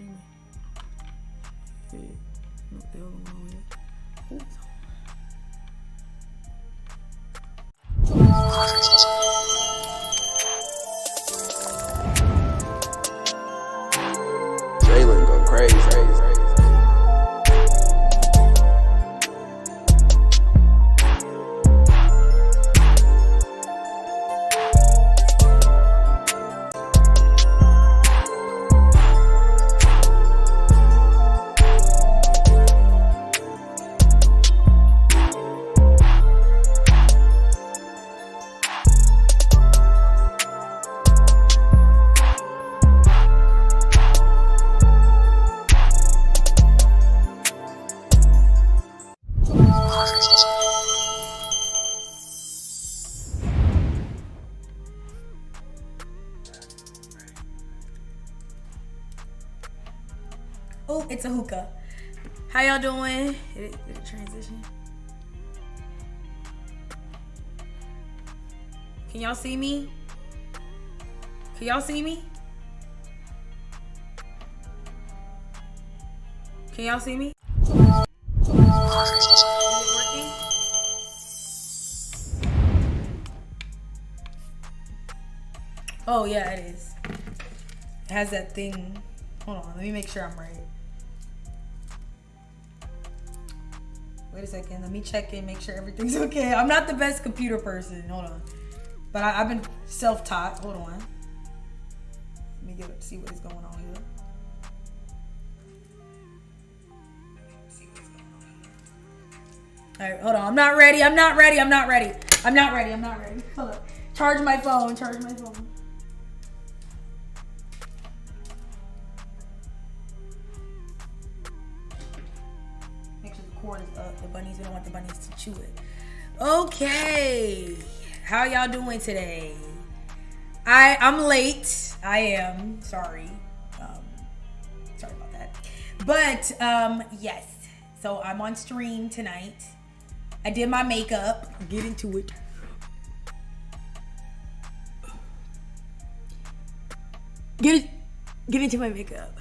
streaming. Yeah. What the hell going on here? Jalen go crazy. Oh, it's a hookah. How y'all doing? Did it transition? Can y'all see me? Can y'all see me? Can y'all see me? Is it working? Oh yeah, it is. It has that thing. Hold on, let me make sure I'm right. Wait a second, let me check in, make sure everything's okay. I'm not the best computer person, hold on. But I've been self-taught, hold on. Let me see what is going on here. All right, hold on, I'm not ready. Hold up, charge my phone. Cord is up. The bunnies, we don't want the bunnies to chew it. Okay, how y'all doing today? I'm late. I am sorry. Sorry about that. But yes. So I'm on stream tonight. I did my makeup. Get into it. Get into my makeup.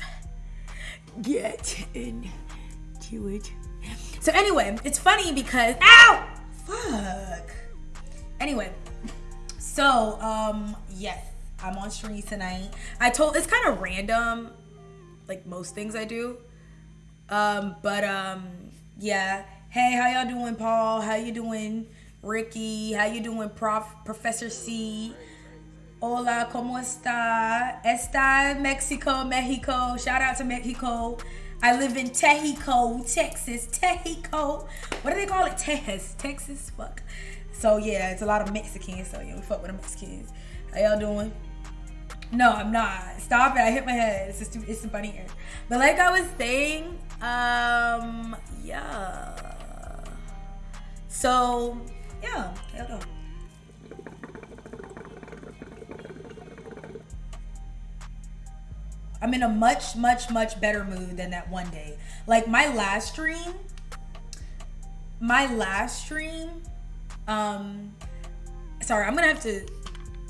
Get into it. So anyway, it's funny because ow! Fuck. Anyway, so yes, I'm on stream tonight. It's kind of random, like most things I do. Yeah. Hey, how y'all doing, Paul? How you doing, Ricky? How you doing, Professor C? Hola, ¿cómo está? Está Mexico. Shout out to Mexico. I live in Tejico, Texas. Tejico. What do they call it? Texas? Fuck. So yeah, it's a lot of Mexicans. So yeah, we fuck with the Mexicans. How y'all doing? No, I'm not. Stop it. I hit my head. It's a funny ear. But like I was saying, yeah. So yeah, hold on. I'm in a much better mood than that one day. Like my last stream, sorry, I'm gonna have to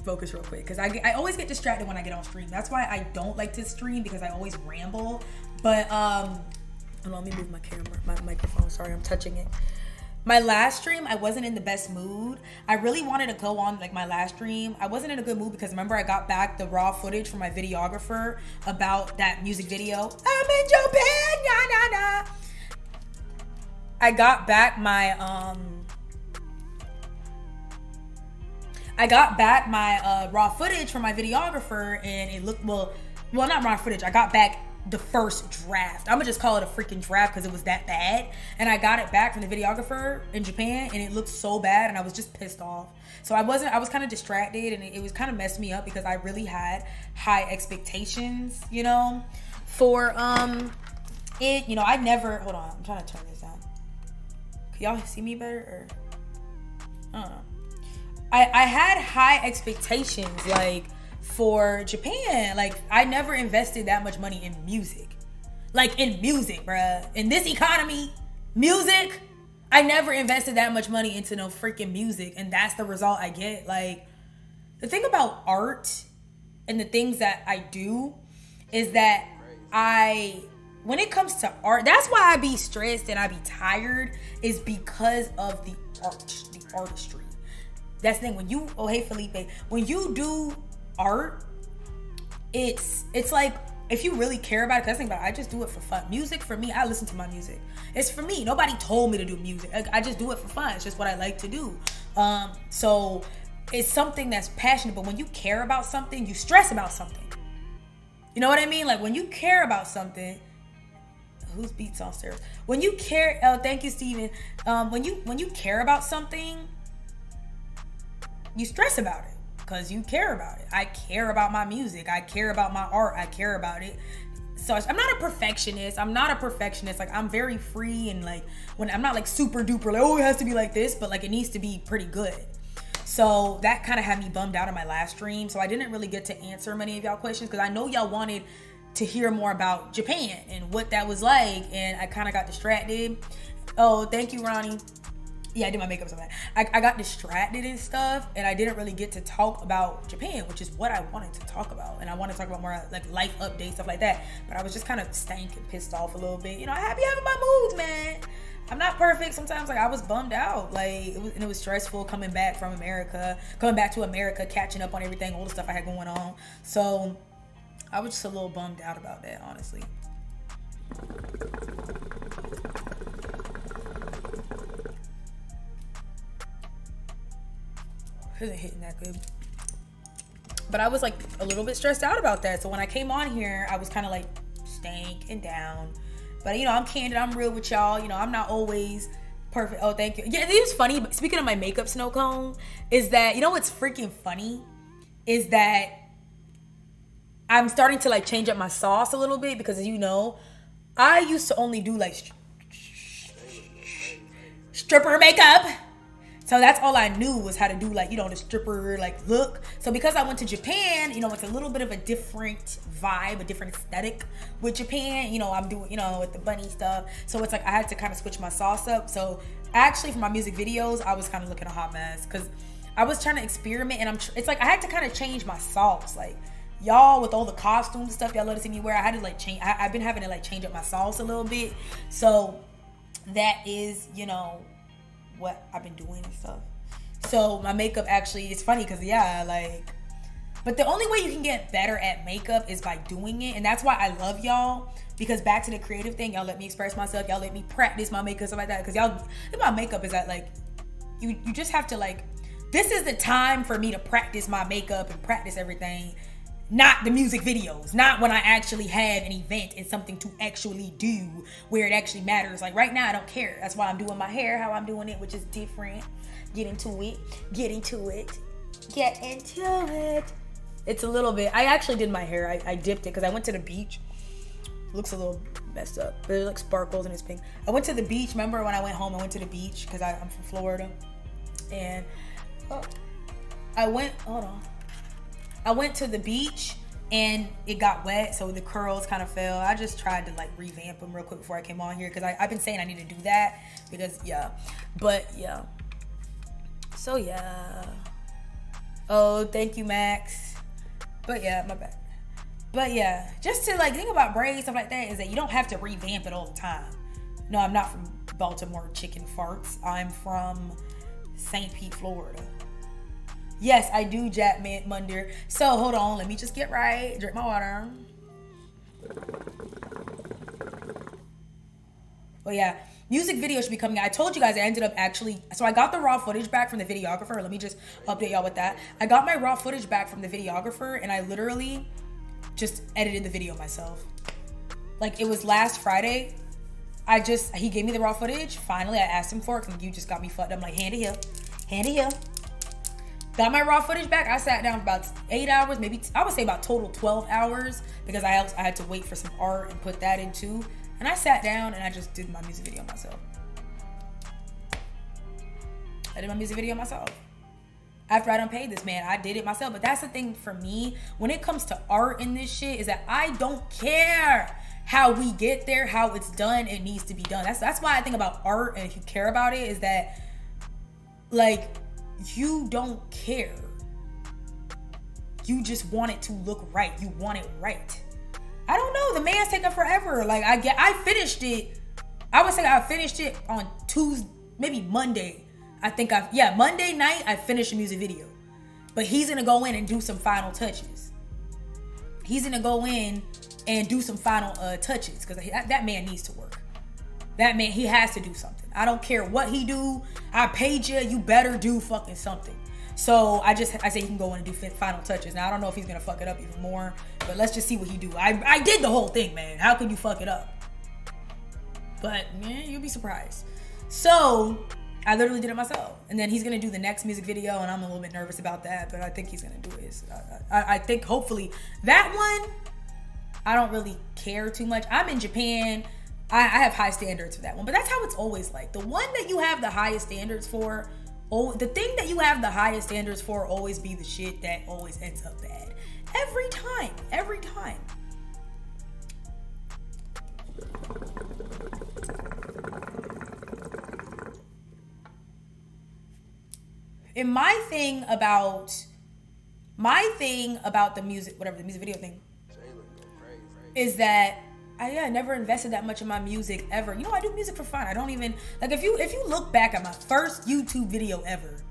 focus real quick because I always get distracted when I get on stream. That's why I don't like to stream, because I always ramble. But hold on, let me move my camera, my microphone. Sorry, I'm touching it. My last stream, I wasn't in the best mood. I really wanted to go on like my last stream. I wasn't in a good mood because remember I got back the raw footage from my videographer about that music video. I'm in Japan, nah. I got back my raw footage from my videographer, and it looked well not raw footage. I got back the first draft. I'm gonna just call it a freaking draft because it was that bad. And I got it back from the videographer in Japan, and it looked so bad, and I was just pissed off. So I was kind of distracted, and it was kind of messed me up because I really had high expectations, you know, for it. You know, I never. Hold on, I'm trying to turn this down. Can y'all see me better? Or I don't know. I had high expectations, like, for Japan. Like, I never invested that much money in music. Like, in music, bruh. In this economy, music, I never invested that much money into no freaking music, and that's the result I get. Like, the thing about art and the things that I do is that when it comes to art, that's why I be stressed and I be tired, is because of the artistry. That's the thing. When you, oh hey Felipe, when you do art, it's like, if you really care about it, because I think about it, I just do it for fun. Music, for me, I listen to my music. It's for me. Nobody told me to do music. I just do it for fun. It's just what I like to do. So it's something that's passionate, but when you care about something, you stress about something. You know what I mean? Like when you care about something, whose beats downstairs? When you care, oh, thank you, Steven. When you care about something, you stress about it because you care about it. I care about my music. I care about my art. I care about it. So I'm not a perfectionist. Like I'm very free, and like when I'm not like super duper like, oh, it has to be like this, but like it needs to be pretty good. So that kind of had me bummed out on my last stream. So I didn't really get to answer many of y'all questions because I know y'all wanted to hear more about Japan and what that was like, and I kind of got distracted. Oh, thank you, Ronnie. Yeah, I did my makeup so bad. I got distracted and stuff, and I didn't really get to talk about Japan, which is what I wanted to talk about. And I want to talk about more like life updates, stuff like that. But I was just kind of stank and pissed off a little bit. You know, I be having my moods, man. I'm not perfect. Sometimes like I was bummed out. Like it was stressful coming back to America, catching up on everything, all the stuff I had going on. So I was just a little bummed out about that, honestly. Isn't hitting that good. But I was like a little bit stressed out about that. So when I came on here, I was kind of like stank and down. But you know, I'm candid, I'm real with y'all. You know, I'm not always perfect. Oh, thank you. Yeah, it was funny. But speaking of my makeup snow cone, is that, you know what's freaking funny? Is that I'm starting to like change up my sauce a little bit because, as you know, I used to only do like stripper makeup. So that's all I knew was how to do, like, you know, the stripper like look. So because I went to Japan, you know, it's a little bit of a different vibe, a different aesthetic with Japan. You know, I'm doing, you know, with the bunny stuff. So it's like I had to kind of switch my sauce up. So actually for my music videos, I was kind of looking a hot mess because I was trying to experiment, and it's like I had to kind of change my sauce. Like y'all with all the costumes and stuff y'all let us see me wear, I had to like change. I've been having to like change up my sauce a little bit. So that is, you know, what I've been doing and stuff. So my makeup actually, it's funny because but the only way you can get better at makeup is by doing it. And that's why I love y'all, because back to the creative thing, y'all let me express myself, y'all let me practice my makeup, stuff like that. Because y'all, my makeup is that like, you just have to like, this is the time for me to practice my makeup and practice everything. Not the music videos, not when I actually have an event and something to actually do where it actually matters. Like right now, I don't care. That's why I'm doing my hair, how I'm doing it, which is different. Get into it. It's a little bit, I actually did my hair. I dipped it because I went to the beach. Looks a little messed up. There's like sparkles and it's pink. I went to the beach. Remember when I went home, I went to the beach because I'm from Florida. And I went to the beach and it got wet, so the curls kind of fell. I just tried to like revamp them real quick before I came on here because I've been saying I need to do that because so yeah. Oh, thank you, Max. But yeah, my bad. But yeah, just to like think about braids, stuff like that, is that you don't have to revamp it all the time. No, I'm not from Baltimore chicken farts. I'm from St. Pete, Florida. Yes, I do, Jack Munder. So hold on, let me just get right. Drink my water. Well, yeah, music video should be coming out. I told you guys I ended up actually, so I got the raw footage back from the videographer. Let me just update y'all with that. I got my raw footage back from the videographer, and I literally just edited the video myself. Like, it was last Friday. He gave me the raw footage. Finally, I asked him for it because you just got me fucked up. I'm like, hand it here. Got my raw footage back. I sat down for about 8 hours, maybe I would say about total 12 hours because I had to wait for some art and put that in too. And I sat down and I just did my music video myself. After I done paid this man, I did it myself. But that's the thing for me, when it comes to art in this shit, is that I don't care how we get there, how it's done. It needs to be done. That's why I think about art, and if you care about it, is that like, you don't care. You just want it to look right. You want it right. I don't know. know. The man's taking forever. Like, I finished it. I would say I finished it on Tuesday, maybe Monday. Monday night, I finished the music video. But he's going to go in and do some final touches. He's going to go in and do some final touches. Because that man needs to work. That man, he has to do something. I don't care what he do. I paid you. You better do fucking something. So I say he can go in and do final touches. Now I don't know if he's gonna fuck it up even more, but let's just see what he do. I did the whole thing, man. How could you fuck it up? But yeah, you'll be surprised. So I literally did it myself, and then he's gonna do the next music video, and I'm a little bit nervous about that, but I think he's gonna do it. I think hopefully that one. I don't really care too much. I'm in Japan. I have high standards for that one, but that's how it's always like. The one that you have the highest standards for, the thing that you have the highest standards for always be the shit that always ends up bad. Every time. And my thing about the music, whatever, the music video thing, is that I never invested that much in my music ever. You know, I do music for fun. I don't even, like, if you look back at my first YouTube video ever,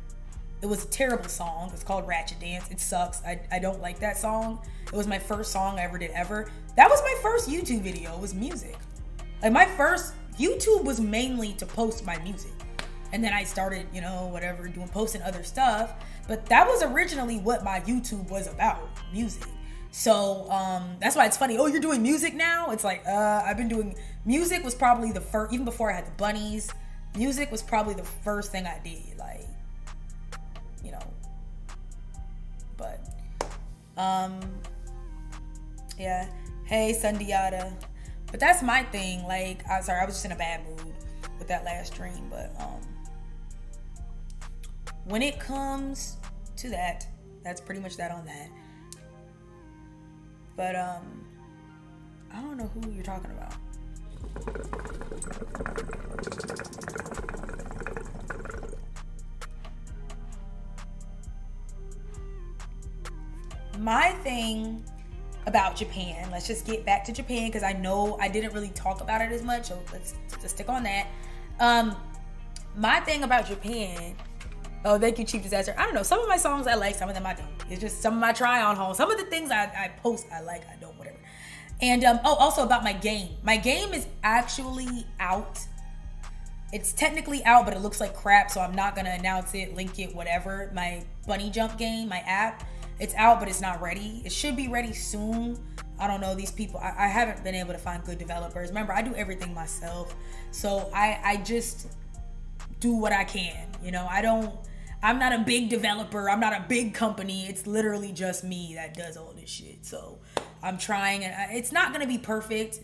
it was a terrible song. It's called Ratchet Dance. It sucks. I don't like that song. It was my first song I ever did ever. That was my first YouTube video. It was music. Like, my first YouTube was mainly to post my music. And then I started, you know, whatever, posting other stuff. But that was originally what my YouTube was about, music. So that's why it's funny. Oh, you're doing music now? It's like, I've been doing music was probably the first, even before I had the bunnies, music was probably the first thing I did, like, you know. But yeah. Hey, Sundiata. But that's my thing. Like, I was just in a bad mood with that last stream. But when it comes to that, that's pretty much that on that. But I don't know who you're talking about. My thing about Japan, let's just get back to Japan, because I know I didn't really talk about it as much, so let's just stick on that. My thing about Japan, oh, thank you, Chief Disaster. I don't know. Some of my songs I like, some of them I don't. It's just some of my try-on hauls. Some of the things I post I like, I don't, whatever. And also about my game. My game is actually out. It's technically out, but it looks like crap, so I'm not gonna announce it, link it, whatever. My bunny jump game, my app, it's out, but it's not ready. It should be ready soon. I don't know, these people. I haven't been able to find good developers. Remember, I do everything myself, so I just do what I can. You know, I'm not a big developer. I'm not a big company. It's literally just me that does all this shit. So I'm trying, and it's not going to be perfect.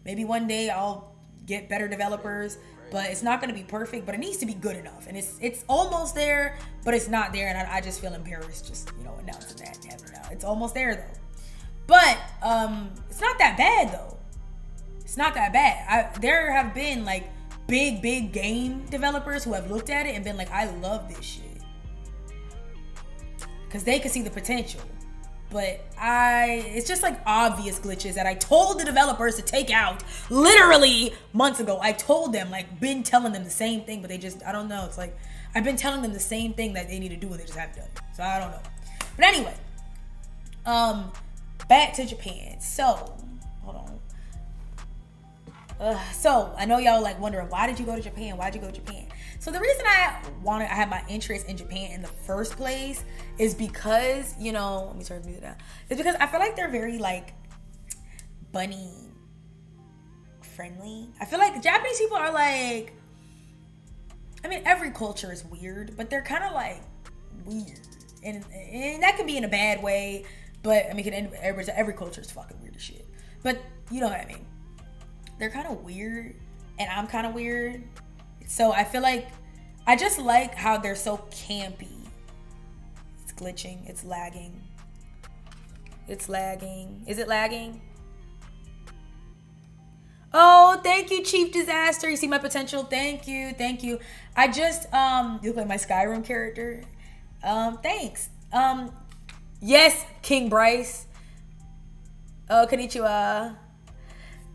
Maybe one day I'll get better developers, but it's not going to be perfect, but it needs to be good enough. And it's almost there, but it's not there. And I just feel embarrassed just, you know, announcing that. It's almost there though. But it's not that bad though. It's not that bad. There have been like big game developers who have looked at it and been like, I love this shit. Because they could see the potential. But it's just like obvious glitches that I told the developers to take out literally months ago. I told them, like, been telling them the same thing, but they just, I don't know. It's like, I've been telling them the same thing that they need to do and they just haven't done it. So I don't know. But anyway, back to Japan. So, hold on. So I know y'all like wondering, why did you go to Japan? Why'd you go to Japan? So the reason I had my interest in Japan in the first place is because, you know, let me turn the music down. It's because I feel like they're very like bunny friendly. I feel like the Japanese people are like, I mean, every culture is weird, but they're kind of like weird. And that can be in a bad way, but I mean, every culture is fucking weird as shit. But you know what I mean. They're kind of weird, and I'm kind of weird. So I feel like I just like how they're so campy. It's glitching. It's lagging. It's lagging. Is it lagging? Oh, thank you, Chief Disaster. You see my potential? Thank you. Thank you. I just, you look like my Skyrim character. Thanks. Yes, King Bryce. Oh, konnichiwa.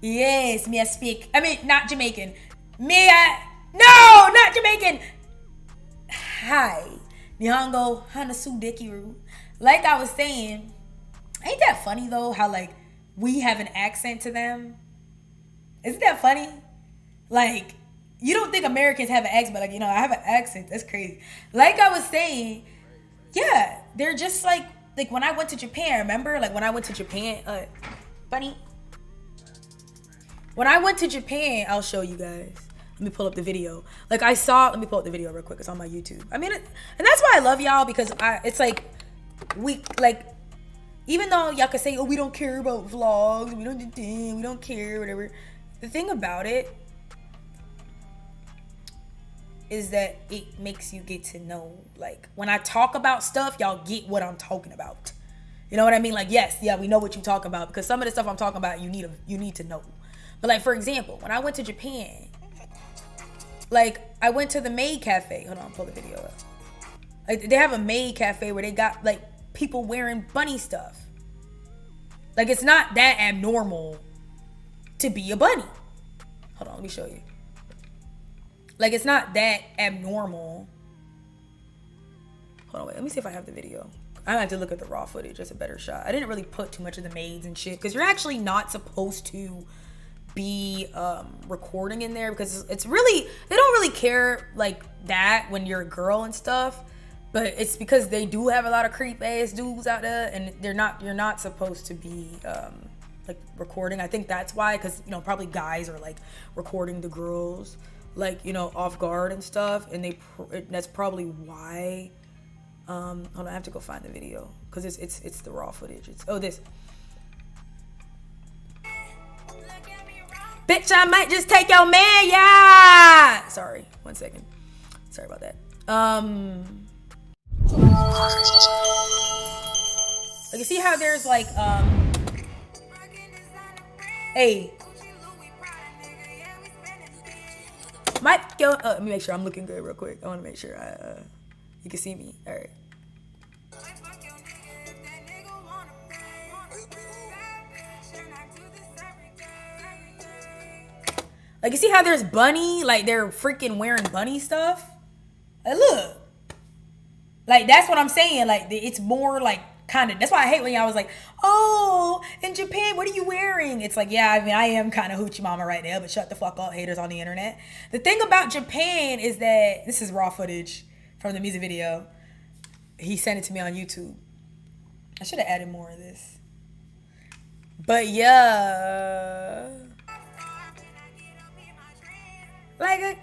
Yes, me I speak. I mean, not Jamaican. No, not Jamaican. Hi. Nihongo Hanasu Dekiru. Like I was saying, ain't that funny though, how like we have an accent to them? Isn't that funny? Like, you don't think Americans have an accent, but like, I have an accent. That's crazy. Like I was saying, yeah, they're just like when I went to Japan, remember? Like when I went to Japan, bunny. When I went to Japan, I'll show you guys. Let me pull up the video. Let me pull up the video real quick. It's on my YouTube. I mean, and that's why I love y'all, because it's like, even though y'all can say, oh, we don't care about vlogs, we don't care, whatever. The thing about it is that it makes you get to know, like, when I talk about stuff, y'all get what I'm talking about. You know what I mean? Like, yes, yeah, we know what you talking about, because some of the stuff I'm talking about, you need to know. But like, for example, when I went to Japan, like, I went to the Maid cafe. Hold on, pull the video up. Like, they have a Maid cafe where they got like people wearing bunny stuff. Like, it's not that abnormal to be a bunny. Hold on, let me show you. Like, it's not that abnormal. Hold on, wait, let me see if I have the video. I have to look at the raw footage. That's a better shot. I didn't really put too much of the maids and shit, because you're actually not supposed to be recording in there, because it's really, they don't really care like that when you're a girl and stuff, but it's because they do have a lot of creep ass dudes out there, and you're not supposed to be like recording. I think that's why, because probably guys are like recording the girls like off guard and stuff, and that's probably why. Hold on, I have to go find the video, because it's the raw footage. This. Bitch, I might just take your man, yeah. Sorry, 1 second. Sorry about that. Like, you see how there's like hey. Might go. Let me make sure I'm looking good real quick. I want to make sure you can see me. All right. Like, you see how there's bunny? Like, they're freaking wearing bunny stuff? Like, look. Like, that's what I'm saying. Like, it's more like kind of... That's why I hate when y'all was like, oh, in Japan, what are you wearing? It's like, yeah, I mean, I am kind of hoochie mama right now, but shut the fuck up, haters on the internet. The thing about Japan is that... This is raw footage from the music video. He sent it to me on YouTube. I should have added more of this. But, yeah... Like,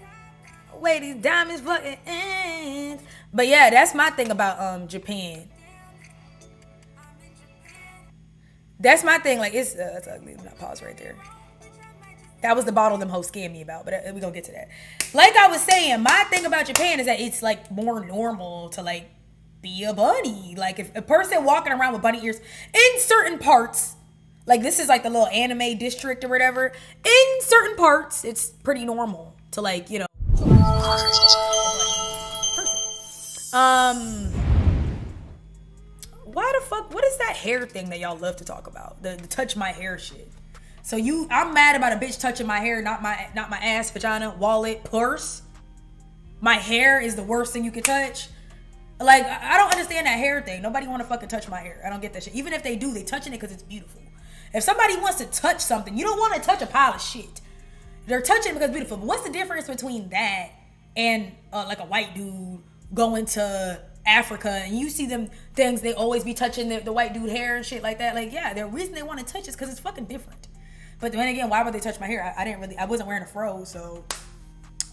wait, these diamonds fucking ends. But yeah, that's my thing about Japan. That's my thing. Like, it's ugly. I'm not pause right there. That was the bottle them hoes scared me about, but we gonna get to that. Like I was saying, my thing about Japan is that it's like more normal to like be a bunny. Like, if a person walking around with bunny ears in certain parts, like this is like the little anime district or whatever, in certain parts, it's pretty normal to like, why the fuck, what is that hair thing that y'all love to talk about? The touch my hair shit. So I'm mad about a bitch touching my hair, not my ass, vagina, wallet, purse. My hair is the worst thing you can touch. Like, I don't understand that hair thing. Nobody want to fucking touch my hair. I don't get that shit. Even if they do, they touching it because it's beautiful. If somebody wants to touch something, you don't want to touch a pile of shit. They're touching it because it's beautiful. But what's the difference between that and like a white dude going to Africa and you see them things, they always be touching the white dude hair and shit like that? Like, yeah, the reason they want to touch is because it's fucking different. But then again, why would they touch my hair? I wasn't wearing a fro, so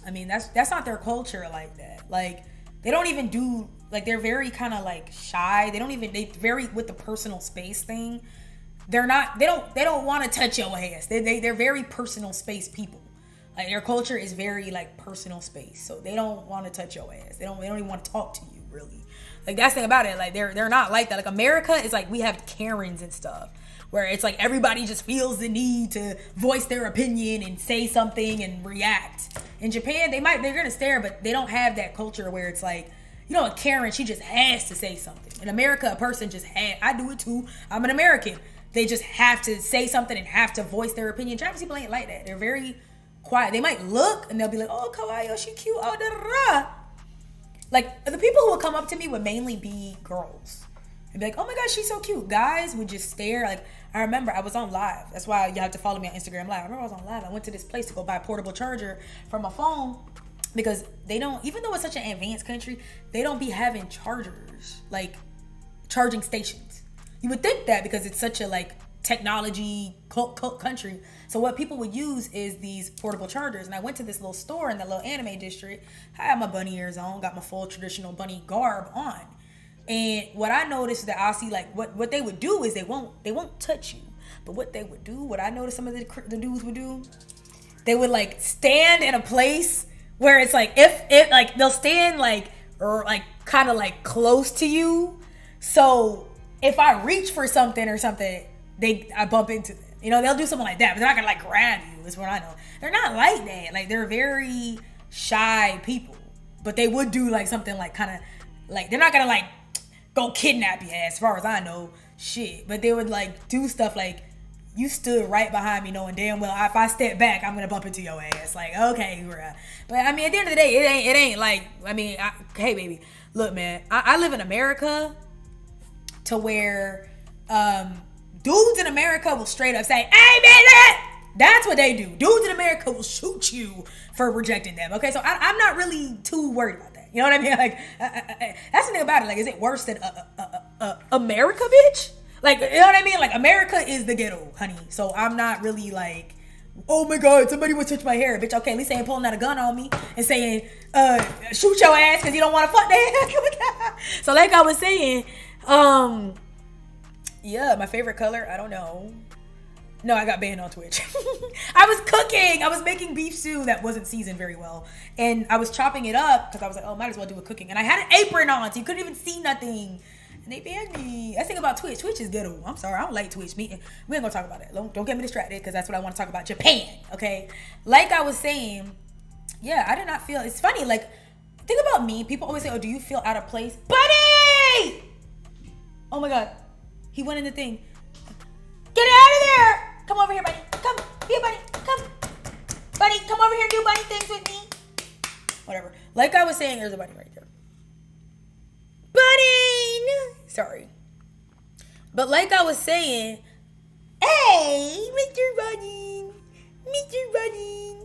I mean, that's not their culture like that. Like, they don't even do, like, they're very kind of like shy. They very with the personal space thing. They don't want to touch your ass. They're very personal space people. Like, their culture is very like personal space. So they don't want to touch your ass. They don't even want to talk to you, really. Like, that's the thing about it. Like, they're not like that. Like, America is like, we have Karens and stuff, where it's like everybody just feels the need to voice their opinion and say something and react. In Japan, they're gonna stare, but they don't have that culture where it's like, a Karen, she just has to say something. In America, a person just I do it too. I'm an American. they just have to say something and have to voice their opinion. Japanese people ain't like that. They're very quiet. They might look and they'll be like, oh, kawaii, oh, she cute, oh, da da da. Like, the people who would come up to me would mainly be girls. And be like, oh my gosh, she's so cute. Guys would just stare. Like, I remember I was on live. That's why you have to follow me on Instagram Live. I remember I was on live. I went to this place to go buy a portable charger for my phone because they don't, even though it's such an advanced country, they don't be having chargers, like charging stations. You would think that because it's such a like technology country. So what people would use is these portable chargers. And I went to this little store in that little anime district. I had my bunny ears on, got my full traditional bunny garb on. And what I noticed that I'll see, like, what they would do is they won't touch you. But what they would do, what I noticed some of the dudes would do, they would like stand in a place where it's like, if it like they'll stand like, or like kind of like close to you. So if I reach for something or something, I bump into them. You know, they'll do something like that, but they're not gonna like grab you, is what I know. They're not like that. Like, they're very shy people. But they would do like something like kind of like, they're not gonna like go kidnap you, as far as I know, shit. But they would like do stuff like, you stood right behind me knowing damn well if I step back, I'm gonna bump into your ass. Like, okay, bruh. But I mean, at the end of the day, it ain't like, I mean, hey baby, look man, I live in America to where dudes in America will straight up say, hey man, that's what they do. Dudes in America will shoot you for rejecting them. Okay, so I'm not really too worried about that. You know what I mean? Like, that's the thing about it. Like, is it worse than America, bitch? Like, you know what I mean? Like, America is the ghetto, honey. So I'm not really like, oh my God, somebody would touch my hair, bitch. Okay, at least they ain't pulling out a gun on me and saying, shoot your ass because you don't want to fuck that. So like I was saying, yeah, my favorite color, I don't know. No, I got banned on Twitch. I was cooking. I was making beef stew that wasn't seasoned very well. And I was chopping it up because I was like, oh, might as well do a cooking. And I had an apron on, so you couldn't even see nothing. And they banned me. That's the thing about Twitch. Twitch is ghetto. I'm sorry. I don't like Twitch. We ain't gonna talk about it. Don't get me distracted because that's what I want to talk about. Japan, okay? Like I was saying, yeah, I did not feel... It's funny, like, think about me. People always say, oh, do you feel out of place? Buddy! Oh my God. He went in the thing. Get out of there! Come over here, buddy. Come here, buddy. Come. Buddy, come over here and do bunny things with me. Whatever. Like I was saying, there's a bunny right there. Buddy! Sorry. But like I was saying, hey, Mr. Bunny. Mr. Bunny.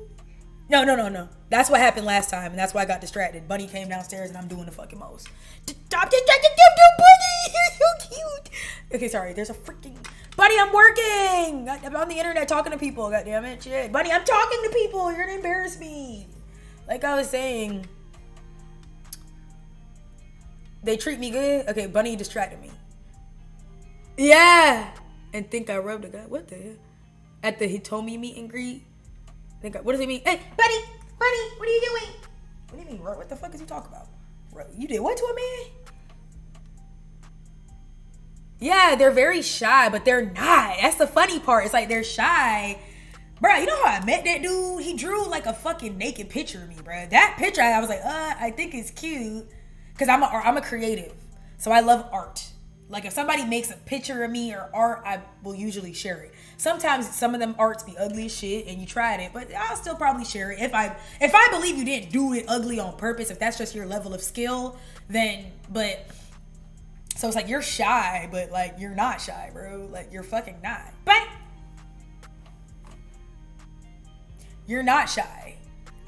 No. That's what happened last time, and that's why I got distracted. Bunny came downstairs, and I'm doing the fucking most. Stop distracting, Bunny! You're so cute. Okay, sorry. There's a freaking... Buddy, I'm working. I'm on the internet talking to people. God damn it, shit. Buddy, I'm talking to people. You're gonna embarrass me. Like I was saying, they treat me good. Okay, Bunny distracted me. Yeah, and think I rubbed a guy. What the hell? At the Hitomi meet and greet. What does it mean? Hey, Buddy, what are you doing? What do you mean? What the fuck is he talking about? You did what to a man? Yeah, they're very shy, but they're not. That's the funny part. It's like they're shy. Bruh, you know how I met that dude? He drew like a fucking naked picture of me, bruh. That picture, I was like, I think it's cute. Because I'm a creative. So I love art. Like if somebody makes a picture of me or art, I will usually share it. Sometimes some of them arts be ugly as shit and you tried it, but I'll still probably share it. If I believe you didn't do it ugly on purpose, if that's just your level of skill, then, but... So it's like you're shy, but like you're not shy, bro. Like you're fucking not. But you're not shy.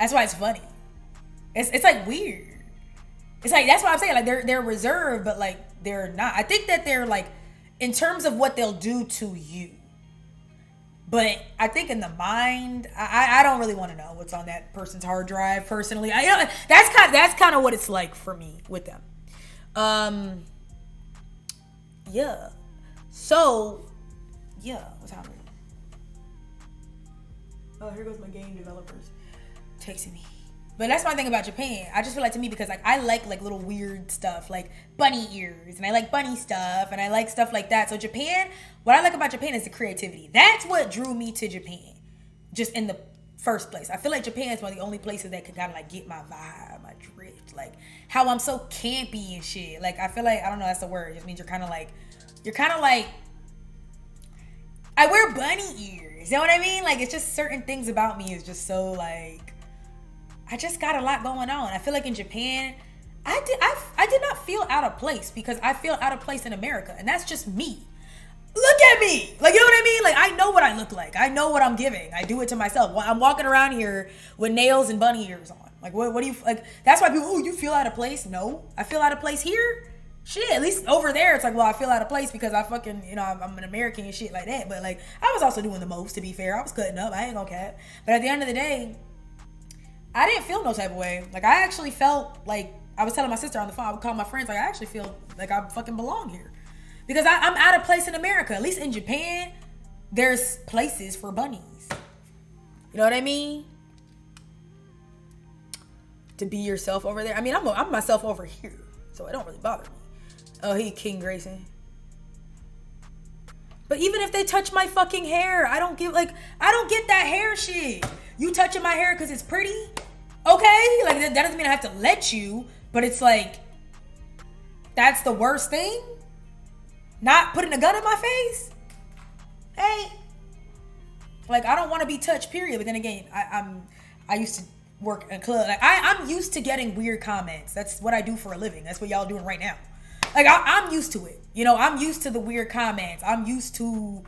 That's why it's funny. It's like weird. It's like that's why I'm saying like they're reserved, but like they're not. I think that they're like in terms of what they'll do to you. But I think in the mind, I don't really want to know what's on that person's hard drive personally. That's kind of what it's like for me with them. Yeah. So, yeah. What's happening? Oh, here goes my game developers texting me. But that's my thing about Japan. I just feel like to me because like I like little weird stuff like bunny ears and I like bunny stuff and I like stuff like that. So Japan, what I like about Japan is the creativity. That's what drew me to Japan. Just in the first place. I feel like Japan is one of the only places that could kind of like get my vibe, my drift. Like how I'm so campy and shit. Like I feel like, I don't know, that's the word. It just means you're kind of like I wear bunny ears. You know what I mean? Like, it's just certain things about me is just so like, I just got a lot going on. I feel like in Japan, I did not feel out of place because I feel out of place in America, and that's just me. Look at me. Like, you know what I mean? Like, I know what I look like. I know what I'm giving. I do it to myself. I'm walking around here with nails and bunny ears on. Like, what do you, like, that's why people, oh, you feel out of place? No. I feel out of place here? Shit, at least over there, it's like, well, I feel out of place because I fucking, you know, I'm an American and shit like that. But, like, I was also doing the most, to be fair. I was cutting up. I ain't gonna cap. But at the end of the day, I didn't feel no type of way. Like, I actually felt like, I was telling my sister on the phone, I would call my friends, like, I actually feel like I fucking belong here. Because I'm out of place in America. At least in Japan, there's places for bunnies. You know what I mean? To be yourself over there. I mean, I'm myself over here, so it don't really bother me. Oh, he King Grayson. But even if they touch my fucking hair, I don't get that hair shit. You touching my hair because it's pretty? Okay? Like, that doesn't mean I have to let you, but it's like, that's the worst thing? Not putting a gun in my face? Hey. Like, I don't want to be touched, period. But then again, I used to work in a club. Like, I'm used to getting weird comments. That's what I do for a living. That's what y'all doing right now. Like, I'm used to it. You know, I'm used to the weird comments. I'm used to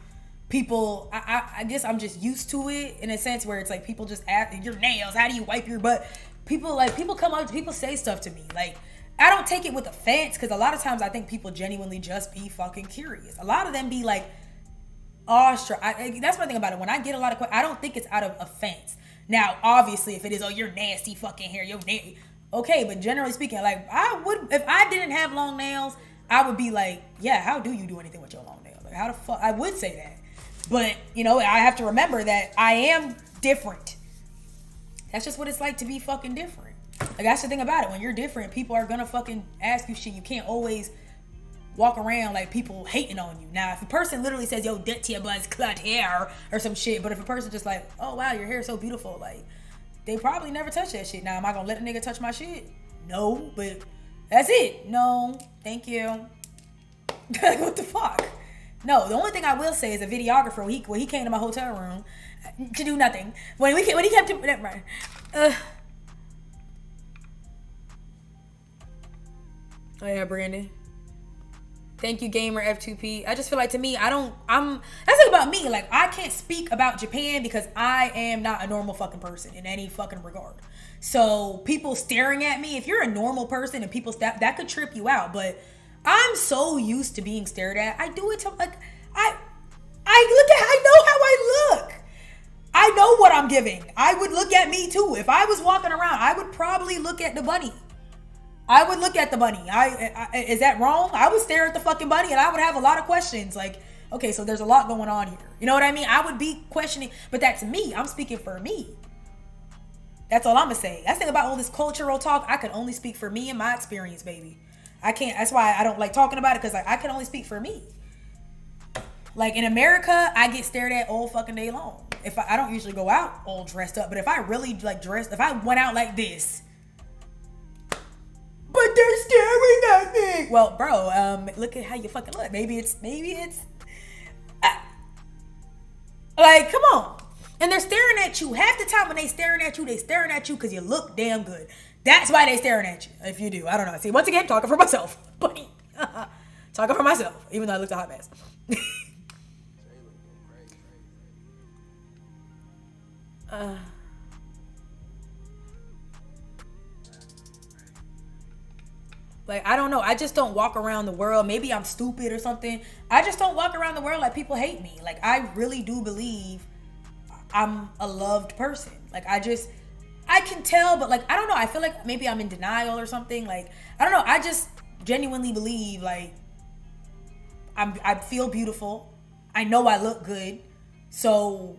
people. I guess I'm just used to it in a sense where it's like people just ask, your nails, how do you wipe your butt? People come up, people say stuff to me. Like, I don't take it with offense because a lot of times I think people genuinely just be fucking curious. A lot of them be like, awestruck. That's one thing about it. When I get a lot of questions, I don't think it's out of offense. Now, obviously, if it is, oh, you're nasty fucking hair, you're nasty. Okay, but generally speaking, like, I would, if I didn't have long nails, I would be like, yeah, how do you do anything with your long nails? Like, how the fuck? I would say that. But, you know, I have to remember that I am different. That's just what it's like to be fucking different. Like, that's the thing about it. When you're different, people are gonna fucking ask you shit. You can't always walk around like people hating on you. Now, if a person literally says, yo, that your butt's cut hair or some shit, but if a person just like, oh, wow, your hair is so beautiful, like, they probably never touch that shit. Now, am I gonna let a nigga touch my shit? No, but that's it. No, thank you. Like, what the fuck? No, the only thing I will say is a videographer, when he came to my hotel room to do nothing. When he came to, never mind. Oh yeah, Brandon. Thank you, Gamer F2P. I just feel like, to me, that's the thing about me. Like, I can't speak about Japan because I am not a normal fucking person in any fucking regard. So people staring at me, if you're a normal person and people that could trip you out. But I'm so used to being stared at. I do it to, like, I know how I look. I know what I'm giving. I would look at me too. If I was walking around, I would probably look at the bunny. I would look at the bunny. Is that wrong? I would stare at the fucking bunny and I would have a lot of questions. Like, okay, so there's a lot going on here. You know what I mean? I would be questioning, but that's me. I'm speaking for me. That's all I'm gonna say. That's the thing about all this cultural talk. I can only speak for me and my experience, baby. I can't. That's why I don't like talking about it, because like, I can only speak for me. Like, in America, I get stared at all fucking day long. If I don't usually go out all dressed up, but if I really like dressed, if I went out like this, but they're staring at me. Well, bro, look at how you fucking look. Maybe it's, like, come on. And they're staring at you. Half the time when they staring at you because you look damn good. That's why they staring at you. If you do, I don't know. See, once again, talking for myself. Buddy. Talking for myself, even though I looked a hot mess. Like, I don't know. I just don't walk around the world. Maybe I'm stupid or something. I just don't walk around the world like people hate me. Like, I really do believe I'm a loved person. Like, I can tell, but like, I don't know. I feel like maybe I'm in denial or something. Like, I don't know. I just genuinely believe, like, I feel beautiful. I know I look good. So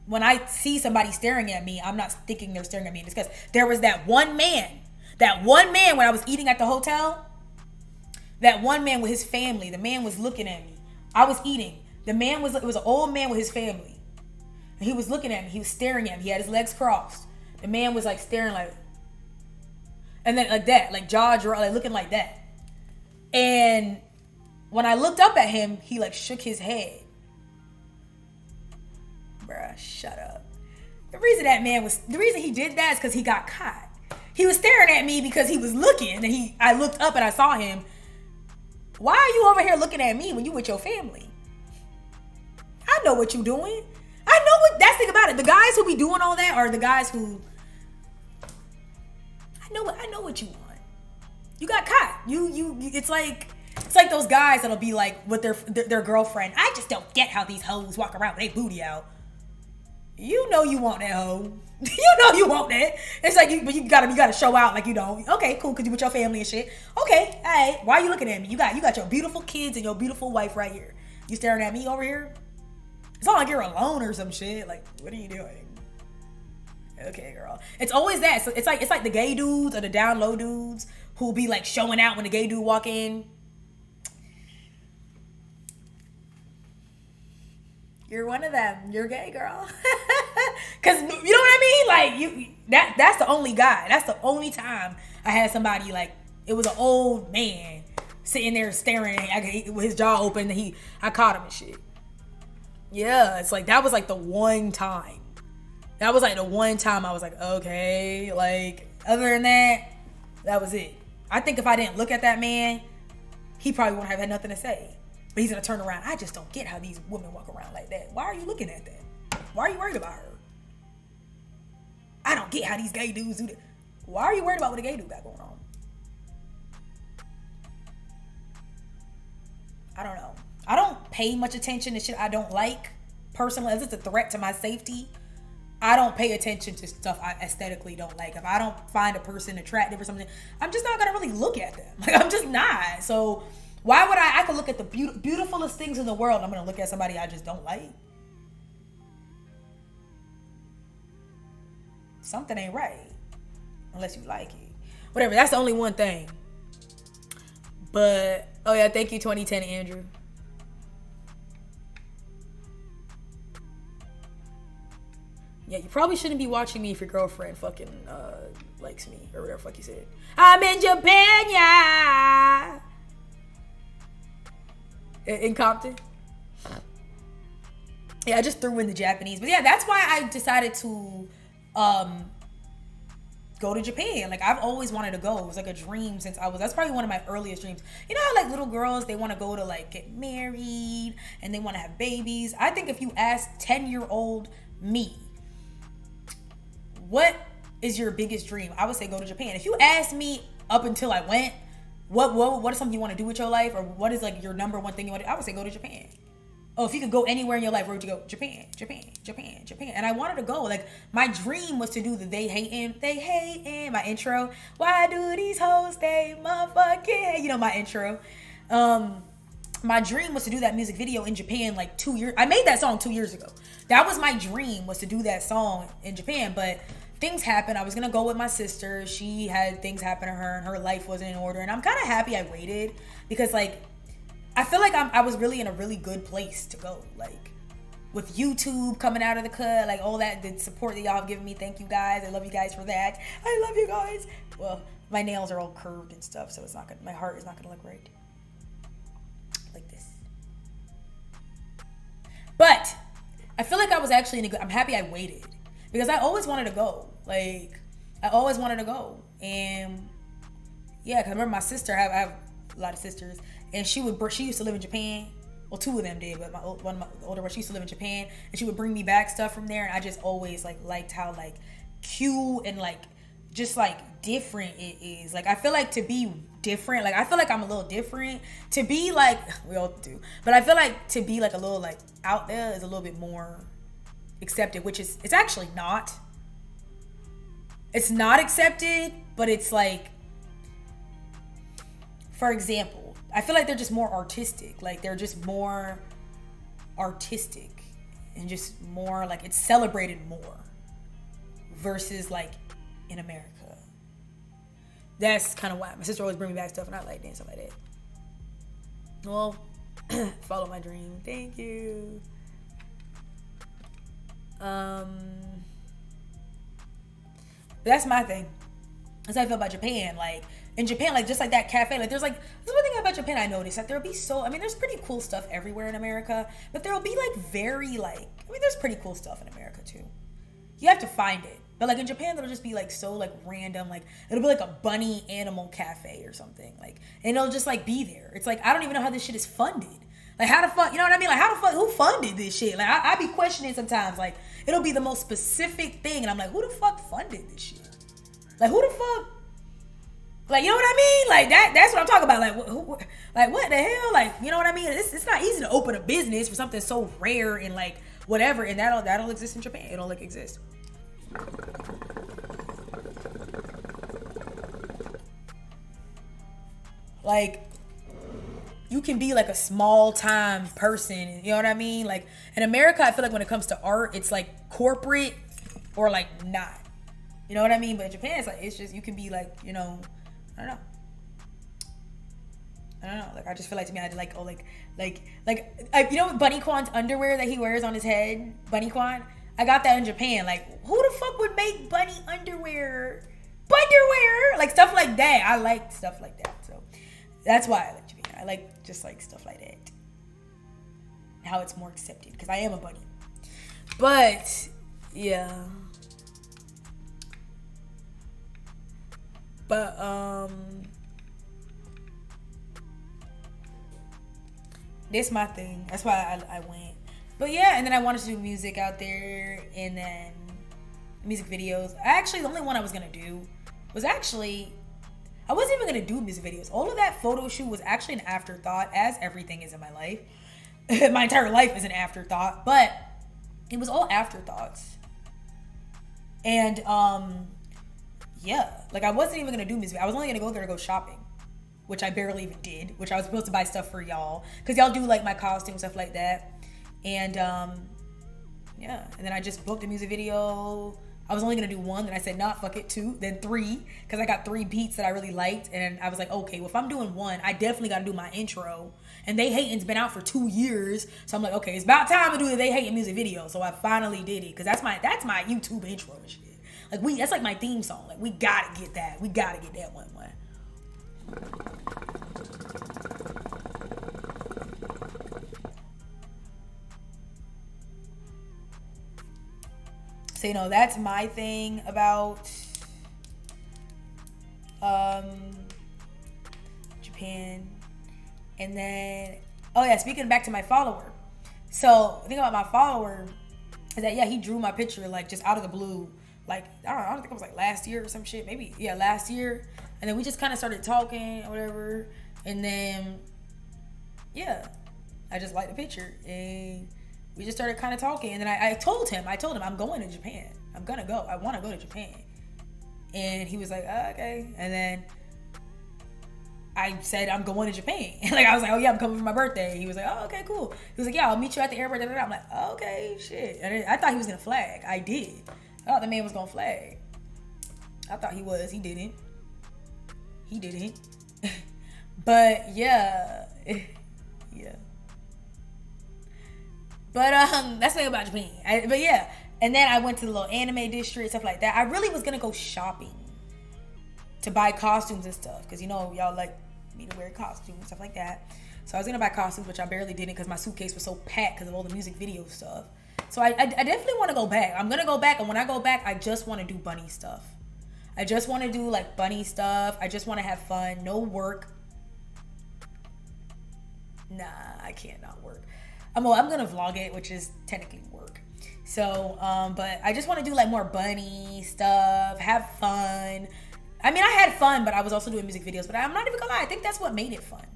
when I see somebody staring at me, I'm not thinking they're staring at me in disgust. There was that one man when I was eating at the hotel, that one man with his family, the man was looking at me. I was eating. It was an old man with his family. And he was looking at me. He was staring at me. He had his legs crossed. The man was like staring like, and then like that, like jaw dropped, like looking like that. And when I looked up at him, he like shook his head. shut up. The reason he did that is because he got caught. He was staring at me because he was looking, and I looked up and I saw him. Why are you over here looking at me when you with your family? I know what you doing. That's the thing about it. The guys who be doing all that are the guys who, I know what you want. You got caught. It's like those guys that'll be like with their girlfriend. I just don't get how these hoes walk around with their booty out. You know you want that hoe. You know you want that. It's like but you gotta show out like you don't. Okay, cool, cause you with your family and shit. Okay, alright. Why are you looking at me? You got your beautiful kids and your beautiful wife right here. You staring at me over here? It's not like you're alone or some shit. Like, what are you doing? Okay, girl. It's always that. So it's like the gay dudes or the down low dudes who'll be like showing out when the gay dude walk in. You're one of them. You're gay, girl. Cause you know what I mean? Like that's the only guy. That's the only time I had somebody like it was an old man sitting there staring with his jaw open and I caught him and shit. Yeah, it's like that was like the one time. That was like the one time I was like, okay, like other than that was it. I think if I didn't look at that man, he probably wouldn't have had nothing to say. But he's gonna turn around. I just don't get how these women walk around like that. Why are you looking at that? Why are you worried about her? I don't get how these gay dudes do that. Why are you worried about what a gay dude got going on? I don't know. I don't pay much attention to shit I don't like personally. If it's a threat to my safety, I don't pay attention to stuff I aesthetically don't like. If I don't find a person attractive or something, I'm just not gonna really look at them. Like I'm just not. So why would I could look at the beautifulest things in the world and I'm gonna look at somebody I just don't like? Something ain't right. Unless you like it. Whatever, that's the only one thing. But, oh yeah, thank you 2010 Andrew. Yeah, you probably shouldn't be watching me if your girlfriend fucking likes me or whatever the fuck you said. I'm in Japan, yeah. In Compton. Yeah, I just threw in the Japanese. But yeah, that's why I decided to go to Japan. Like I've always wanted to go. It was like a dream since that's probably one of my earliest dreams. You know how like little girls, they want to go to like get married and they want to have babies. I think if you ask 10-year-old me, what is your biggest dream? I would say go to Japan. If you ask me up until I went, what is something you want to do with your life, or what is like your number one thing you want to do? I would say go to Japan. Oh, if you could go anywhere in your life, where would you go? Japan, Japan, Japan, Japan. And I wanted to go. Like my dream was to do the they hating, my intro. Why do these hoes stay motherfucking? You know my intro. My dream was to do that music video in Japan like 2 years. I made that song 2 years ago. That was my dream, was to do that song in Japan. But things happened. I was gonna go with my sister. She had things happen to her, and her life wasn't in order. And I'm kind of happy I waited because like I feel like I was really in a really good place to go. Like with YouTube coming out of the cut, like all that, the support that y'all have given me. Thank you guys. I love you guys for that. I love you guys. Well, my nails are all curved and stuff, so my heart is not gonna look right. Like this. But I feel like I was actually I'm happy I waited because I always wanted to go. Like I always wanted to go, and yeah, cause I remember my sister. I have a lot of sisters, and she used to live in Japan. Well, two of them did, but one of my older ones, she used to live in Japan, and she would bring me back stuff from there, and I just always like liked how like cute and like just like different it is. Like I feel like to be different, like I feel like I'm a little different. To be like, we all do, but I feel like to be like a little like out there is a little bit more accepted, which is, it's actually not. It's not accepted, but it's like, for example, I feel like they're just more artistic. Like they're just more artistic and just more like it's celebrated more versus like in America. That's kind of why my sister always bring me back stuff and I like dancing like that. Well, follow my dream. Thank you. But that's my thing. That's how I feel about Japan. Like in Japan, like just like that cafe, like there's one thing about Japan, I noticed that there'll be there's pretty cool stuff everywhere in America, but there'll be like there's pretty cool stuff in America too. You have to find it. But like in Japan, it'll just be like so like random, like it'll be like a bunny animal cafe or something, like, and it'll just like be there. It's like I don't even know how this shit is funded. Like how the fuck, you know what I mean? Like how the fuck, who funded this shit? Like I be questioning sometimes. Like it'll be the most specific thing, and I'm like, who the fuck funded this shit? Like who the fuck? Like, you know what I mean? Like that's what I'm talking about. Like what the hell? Like, you know what I mean? It's not easy to open a business for something so rare and like whatever, and that'll exist in Japan. It'll like exist. Like you can be like a small time person, you know what I mean? Like in America, I feel like when it comes to art, it's like corporate or like not. You know what I mean? But in Japan, it's just you can be like, you know, I don't know. Like I just feel like to me, I like you know Bunny Kwan's underwear that he wears on his head, Bunny Kwan. I got that in Japan. Like, who the fuck would make bunny underwear? Bunderwear? Like, stuff like that. I like stuff like that. So, that's why I like Japan. I like just, like, stuff like that. How it's more accepted. Because I am a bunny. But, yeah. But, this my thing. That's why I went. But yeah, and then I wanted to do music out there, and then music videos. The only one I was gonna do was I wasn't even gonna do music videos. All of that photo shoot was actually an afterthought, as everything is in my life. My entire life is an afterthought, but it was all afterthoughts. And yeah, like I wasn't even gonna do music. I was only gonna go there to go shopping, which I barely even did. Which I was supposed to buy stuff for y'all, cause y'all do like my costume stuff like that. And yeah, and then I just booked a music video. I was only gonna do one, then I said, nah, fuck it, 2, then 3, because I got 3 beats that I really liked. And I was like, okay, well, if I'm doing one, I definitely gotta do my intro. And They Hatin's been out for 2 years, so I'm like, okay, it's about time to do the They Hatin' music video. So I finally did it, because that's my YouTube intro and shit. Like that's like my theme song. Like we gotta get that. We gotta get that one. So, you know, that's my thing about Japan. And then, oh yeah, speaking back to my follower. So, the thing about my follower is that, yeah, he drew my picture, like, just out of the blue. Like, I don't think it was, like, last year or some shit. Maybe, yeah, last year. And then we just kind of started talking or whatever. And then, yeah, I just liked the picture. And we just started kind of talking, and then I told him, I'm going to Japan. I'm gonna go. I want to go to Japan. And he was like, oh, okay. And then I said, I'm going to Japan. Like, I was like, oh yeah, I'm coming for my birthday. He was like, oh, okay, cool. He was like, yeah, I'll meet you at the airport. I'm like, oh, okay, shit. And I thought he was gonna flag. I did. I thought the man was gonna flag. I thought he was. He didn't. But yeah. Yeah. But that's the thing about Japan. But yeah, and then I went to the little anime district, stuff like that. I really was gonna go shopping to buy costumes and stuff, because you know y'all like me to wear costumes and stuff like that. So I was gonna buy costumes, which I barely didn't because my suitcase was so packed because of all the music video stuff. So I definitely want to go back. I'm gonna go back, and when I go back, I just want to do bunny stuff. I just want to do like bunny stuff. I just want to have fun. No work. Nah, I can't not work. I'm gonna vlog it, which is technically work. So, but I just want to do like more bunny stuff, have fun. I mean, I had fun, but I was also doing music videos. But I'm not even gonna lie, I think that's what made it fun.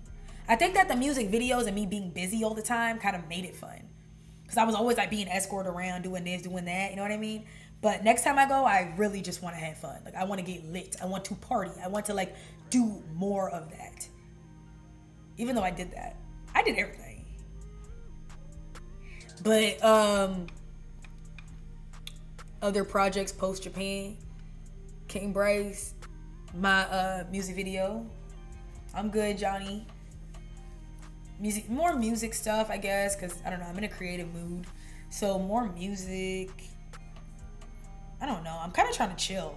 I think that the music videos and me being busy all the time kind of made it fun. Because I was always like being escorted around, doing this, doing that. You know what I mean? But next time I go, I really just want to have fun. Like I want to get lit. I want to party. I want to like do more of that. Even though I did that, I did everything. But other projects post Japan, King Bryce, my music video. I'm good, Johnny. More music stuff, I guess, because I don't know, I'm in a creative mood. So more music. I don't know. I'm kind of trying to chill,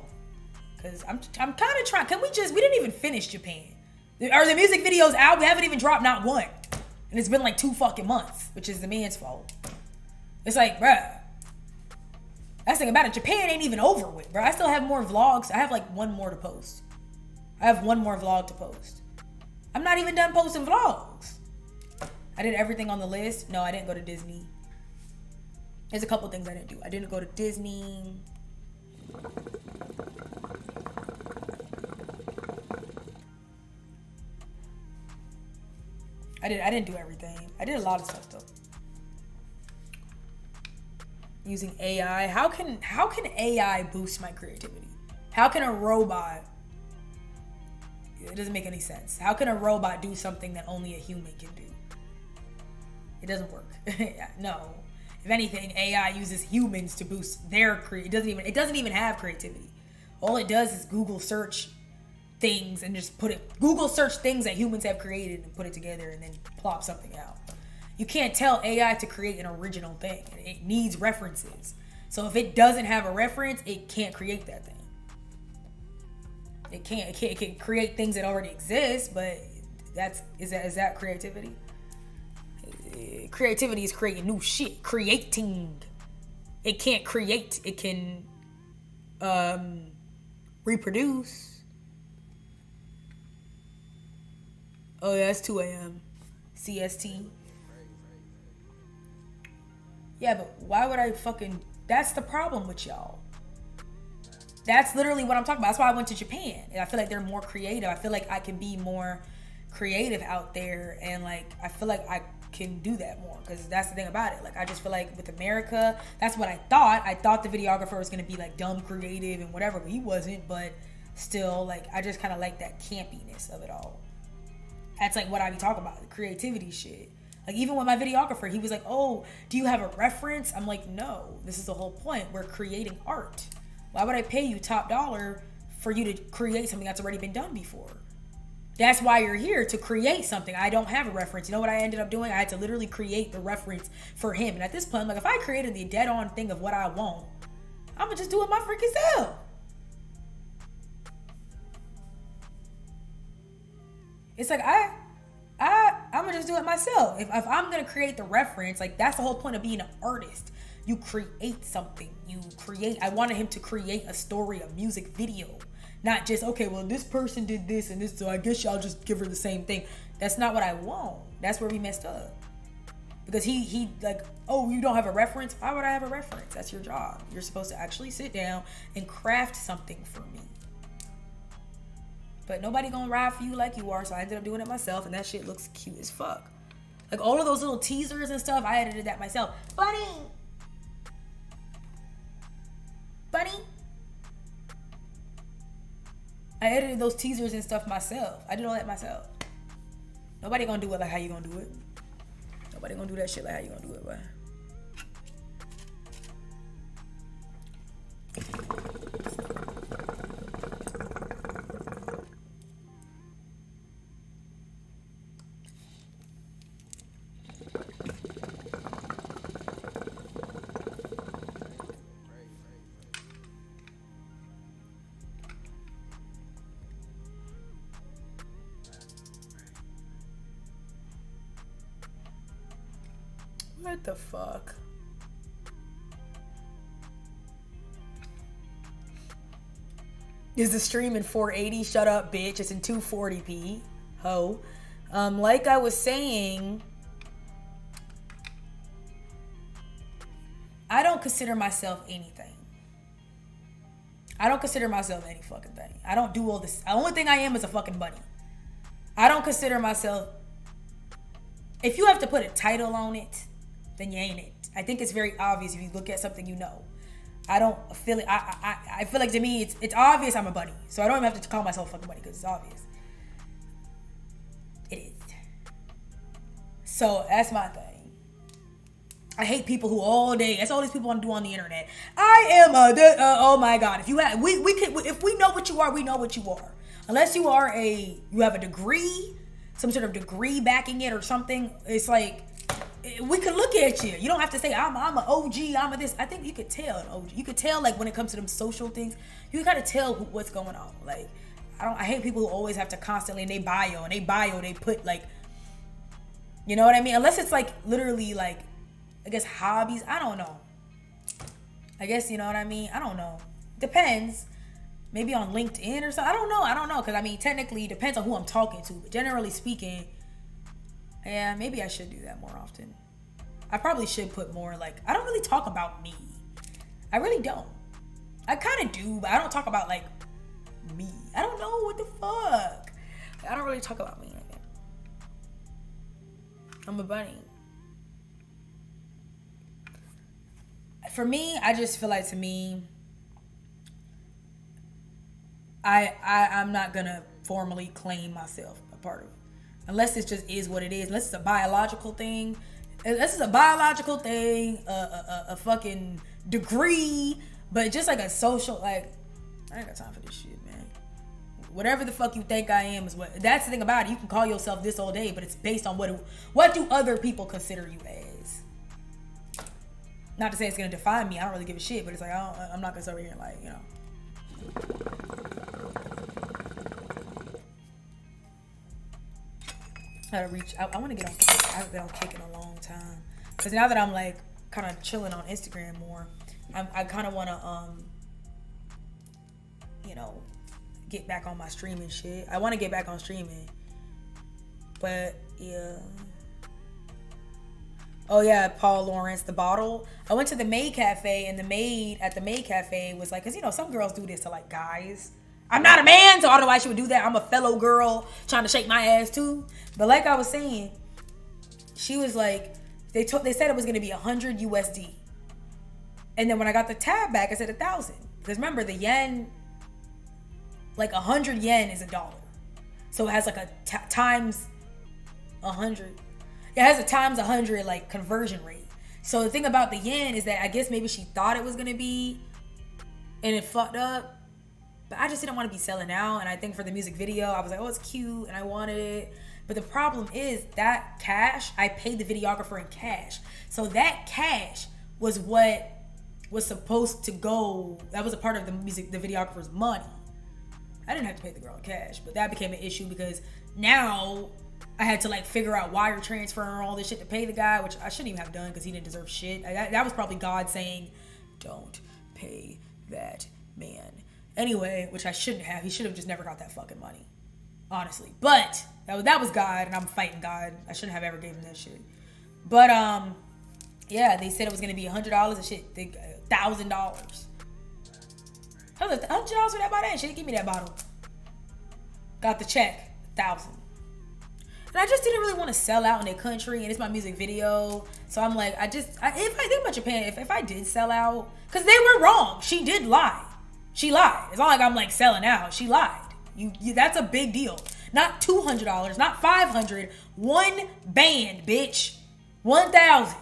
because I'm kind of trying. We didn't even finish Japan. Are the music videos out? We haven't even dropped not one. And it's been like 2 fucking months, which is the man's fault. It's like, bruh. That's the thing about it. Japan ain't even over with, bro. I still have more vlogs. I have like one more to post. I have one more vlog to post. I'm not even done posting vlogs. I did everything on the list. No, I didn't go to Disney. There's a couple things I didn't do. I didn't go to Disney. I didn't do everything. I did a lot of stuff though. Using AI. How can AI boost my creativity? How can a robot? It doesn't make any sense. How can a robot do something that only a human can do? It doesn't work. No. If anything, AI uses humans to boost their creativity. It doesn't even have creativity. All it does is Google search things and just Google search things that humans have created and put it together and then plop something out. You can't tell AI to create an original thing. It needs references. So if it doesn't have a reference, it can't create that thing. It can create things that already exist, but is that creativity? Creativity is creating new shit. Creating. It can't create. It can reproduce. Oh yeah, it's 2 a.m. CST. Yeah, but why would I fucking... That's the problem with y'all. That's literally what I'm talking about. That's why I went to Japan. And I feel like they're more creative. I feel like I can be more creative out there. And like, I feel like I can do that more. Because that's the thing about it. Like, I just feel like with America, that's what I thought. I thought the videographer was going to be like dumb creative and whatever. But he wasn't. But still, like, I just kind of like that campiness of it all. That's like what I be talking about. The creativity shit. Like, even with my videographer, he was like, oh, do you have a reference? I'm like, no, this is the whole point. We're creating art. Why would I pay you top dollar for you to create something that's already been done before? That's why you're here, to create something. I don't have a reference. You know what I ended up doing? I had to literally create the reference for him. And at this point, I'm like, if I created the dead-on thing of what I want, I'm going to just do it my freaking self. It's like, I'm gonna just do it myself. If I'm gonna create the reference, like, that's the whole point of being an artist. You create something. I wanted him to create a story, a music video. Not just, okay, well, this person did this and this, so I guess y'all just give her the same thing. That's not what I want. That's where we messed up. Because he like, oh, you don't have a reference? Why would I have a reference? That's your job. You're supposed to actually sit down and craft something for me. But nobody gonna ride for you like you are, so I ended up doing it myself, and that shit looks cute as fuck. Like, all of those little teasers and stuff, I edited that myself. Bunny! I edited those teasers and stuff myself. I did all that myself. Nobody gonna do it like how you gonna do it. Nobody gonna do that shit like how you gonna do it, boy. What the fuck? Is the stream in 480? Shut up, bitch. It's in 240p. Ho. Like I was saying, I don't consider myself anything. I don't consider myself any fucking thing. I don't do all this. The only thing I am is a fucking bunny. I don't consider myself... If you have to put a title on it, then you ain't it. I think it's very obvious if you look at something, you know. I don't feel it. I feel like, to me, it's obvious I'm a bunny. So I don't even have to call myself a fucking bunny because it's obvious. It is. So that's my thing. I hate people who all day, that's all these people want to do on the internet. I am oh my God. If you have, if we know what you are, we know what you are. Unless you have a degree, some sort of degree backing it or something, it's like, we could look at you. You don't have to say, I'm an OG, I'm a this. I think you could tell an OG. You could tell, like, when it comes to them social things, you gotta tell what's going on. Like, I hate people who always have to constantly in their bio they put like, you know what I mean? Unless it's like literally like, I guess hobbies. I don't know. I guess, you know what I mean? I don't know. Depends. Maybe on LinkedIn or something. I don't know. Because I mean, technically, it depends on who I'm talking to. But generally speaking, yeah, maybe I should do that more often. I probably should put more like, I don't really talk about me. I really don't. I kind of do, but I don't talk about like me. I don't know what the fuck. I don't really talk about me like that. I'm a bunny. For me, I just feel like, to me, I'm not gonna formally claim myself a part of it. Unless it just is what it is. Unless it's a biological thing. Unless it's a biological thing, a fucking degree, but just like a social, like, I ain't got time for this shit, man. Whatever the fuck you think I am is what, that's the thing about it. You can call yourself this all day, but it's based on what do other people consider you as. Not to say it's gonna define me. I don't really give a shit, but it's like, I'm not gonna sit over here and like, you know. I want to get on Kick. I haven't been on Kick in a long time. Because now that I'm like kind of chilling on Instagram more, I kind of want to, you know, get back on my streaming shit. I want to get back on streaming. But yeah. Oh yeah, Paul Lawrence, the bottle. I went to the Maid Cafe, and the maid at the Maid Cafe was like, because, you know, some girls do this to like guys. I'm not a man, so I don't know why she would do that. I'm a fellow girl trying to shake my ass too. But like I was saying, she was like, they said it was gonna be 100 USD. And then when I got the tab back, I said 1,000. Because remember, the yen, like 100 yen is $1. So it has like a times 100. It has a times 100 like conversion rate. So the thing about the yen is that I guess maybe she thought it was gonna be, and it fucked up. But I just didn't want to be selling out. And I think for the music video, I was like, oh, it's cute, and I wanted it. But the problem is that cash, I paid the videographer in cash. So that cash was what was supposed to go. That was a part of the videographer's money. I didn't have to pay the girl in cash, but that became an issue because now I had to like figure out wire transfer and all this shit to pay the guy, which I shouldn't even have done because he didn't deserve shit. That was probably God saying, don't pay that man. Anyway, which I shouldn't have. He should have just never got that fucking money. Honestly. But that was God, and I'm fighting God. I shouldn't have ever gave him that shit. But yeah, they said it was gonna be $100 and shit. $1,000. I was like, $100 for that bottle? And shit, give me that bottle. Got the check, 1,000. And I just didn't really want to sell out in the country, and it's my music video. So I'm like, if I think about Japan, if I did sell out, because they were wrong. She did lie. She lied. It's not like I'm like selling out. She lied. You that's a big deal. Not $200, not $500. One band, bitch. 1,000.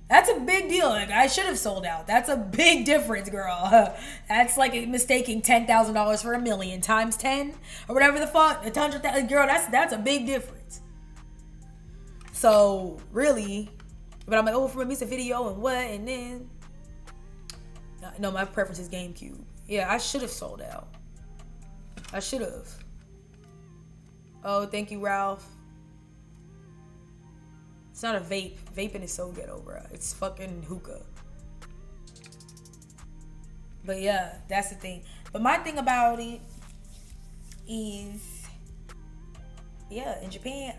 That's a big deal. Like, I should have sold out. That's a big difference, girl. That's like mistaking $10,000 for $1 million times 10 or whatever the fuck. 100,000, girl. That's a big difference. So really, but I'm like, oh, for a music video and what, and then no, my preference is GameCube. Yeah, I should have sold out. I should have. Oh, thank you, Ralph. It's not a vape. Vaping is so ghetto, bro. It's fucking hookah. But yeah, that's the thing. But my thing about it is, yeah, in Japan,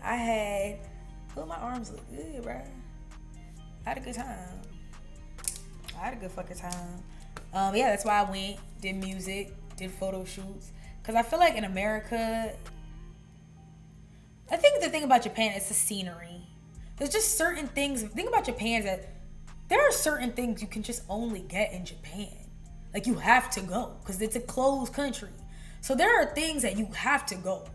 my arms look good, bro. I had a good time. I had a good fucking time. Yeah, that's why I went, did music, did photo shoots. Because I feel like in America, I think the thing about Japan is the scenery. There's just certain things. The thing about Japan is that there are certain things you can just only get in Japan. Like, you have to go because it's a closed country. So there are things that you have to go.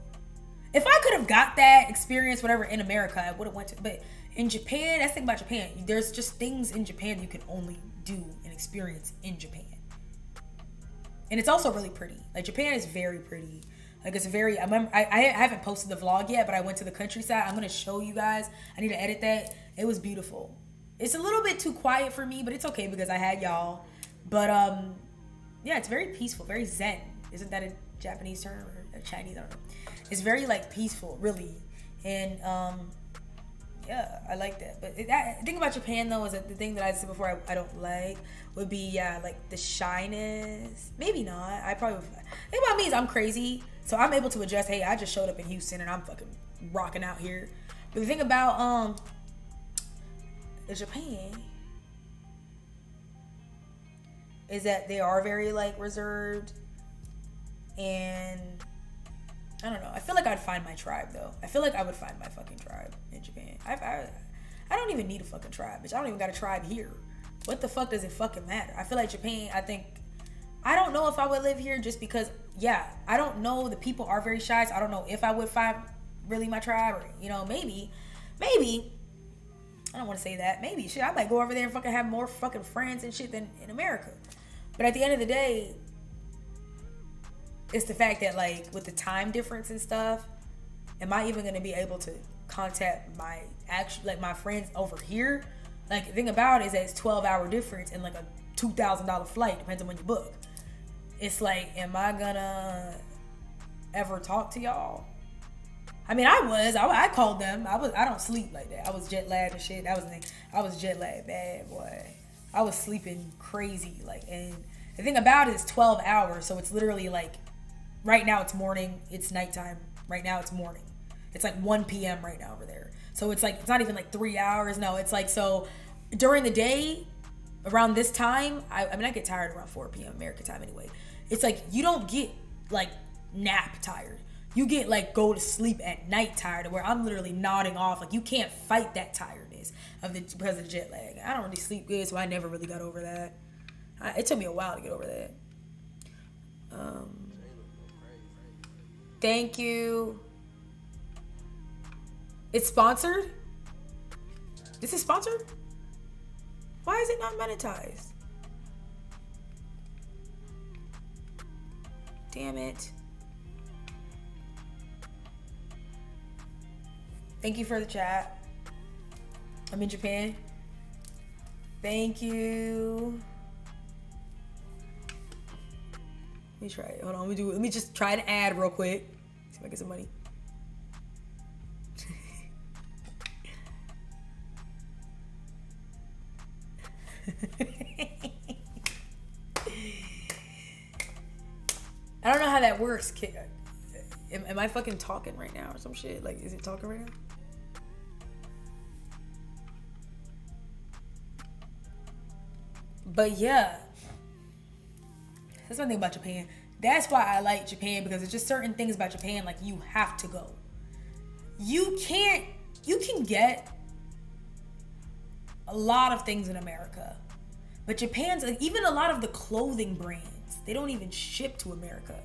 If I could have got that experience, whatever, in America, I would have went to. But in Japan, that's the thing about Japan. There's just things in Japan you can only do and experience in Japan. And it's also really pretty. Like, Japan is very pretty. Like, it's very, I remember, I haven't posted the vlog yet, but I went to the countryside. I'm going to show you guys. I need to edit that. It was beautiful. It's a little bit too quiet for me, but it's okay because I had y'all. But, yeah, it's very peaceful, very zen. Isn't that a Japanese term or Chinese, I don't know. It's very like peaceful, really, and yeah, I like that. But the thing about Japan though is that the thing that I said before I don't like would be like the shyness. Maybe not. I probably would. The thing about me is I'm crazy, so I'm able to adjust. Hey, I just showed up in Houston and I'm fucking rocking out here. But the thing about Japan is that they are very like reserved, and I don't know. I feel like I'd find my tribe though. I feel like I would find my fucking tribe in Japan. I don't even need a fucking tribe, bitch. I don't even got a tribe here. What the fuck does it fucking matter? I feel like Japan, I don't know if I would live here just because, yeah, I don't know. The people are very shy, so I don't know if I would find really my tribe or, you know, maybe. I don't want to say that. Maybe, shit, I might go over there and fucking have more fucking friends and shit than in America. But at the end of the day, it's the fact that, like, with the time difference and stuff, am I even going to be able to contact my my friends over here? Like, the thing about it is that it's 12-hour difference and like a $2,000 flight, depends on when you book. It's like, am I gonna ever talk to y'all? I mean, I called them. I don't sleep like that. I was jet lagged and shit. I was jet lagged bad, boy. I was sleeping crazy, like, and the thing about it is 12 hours, so it's literally like, right now it's morning, it's nighttime. Right now it's morning. It's like 1 p.m. right now over there. So it's like, it's not even like 3 hours. No, it's like, so during the day, around this time, I mean, I get tired around 4 p.m. American time anyway. It's like, you don't get like nap tired. You get like go to sleep at night tired, where I'm literally nodding off. Like, you can't fight that tiredness because of the jet lag. I don't really sleep good, so I never really got over that. It took me a while to get over that. Thank you. It's sponsored? This is sponsored? Why is it not monetized? Damn it. Thank you for the chat. I'm in Japan. Thank you. Let me try it. Hold on. Let me just try an ad real quick. See if I get some money. I don't know how that works. Am I fucking talking right now or some shit? Like, is it talking right now? But yeah, that's one thing about Japan. That's why I like Japan, because it's just certain things about Japan, like, you have to go. You can get a lot of things in America, but Japan's, like, even a lot of the clothing brands, they don't even ship to America.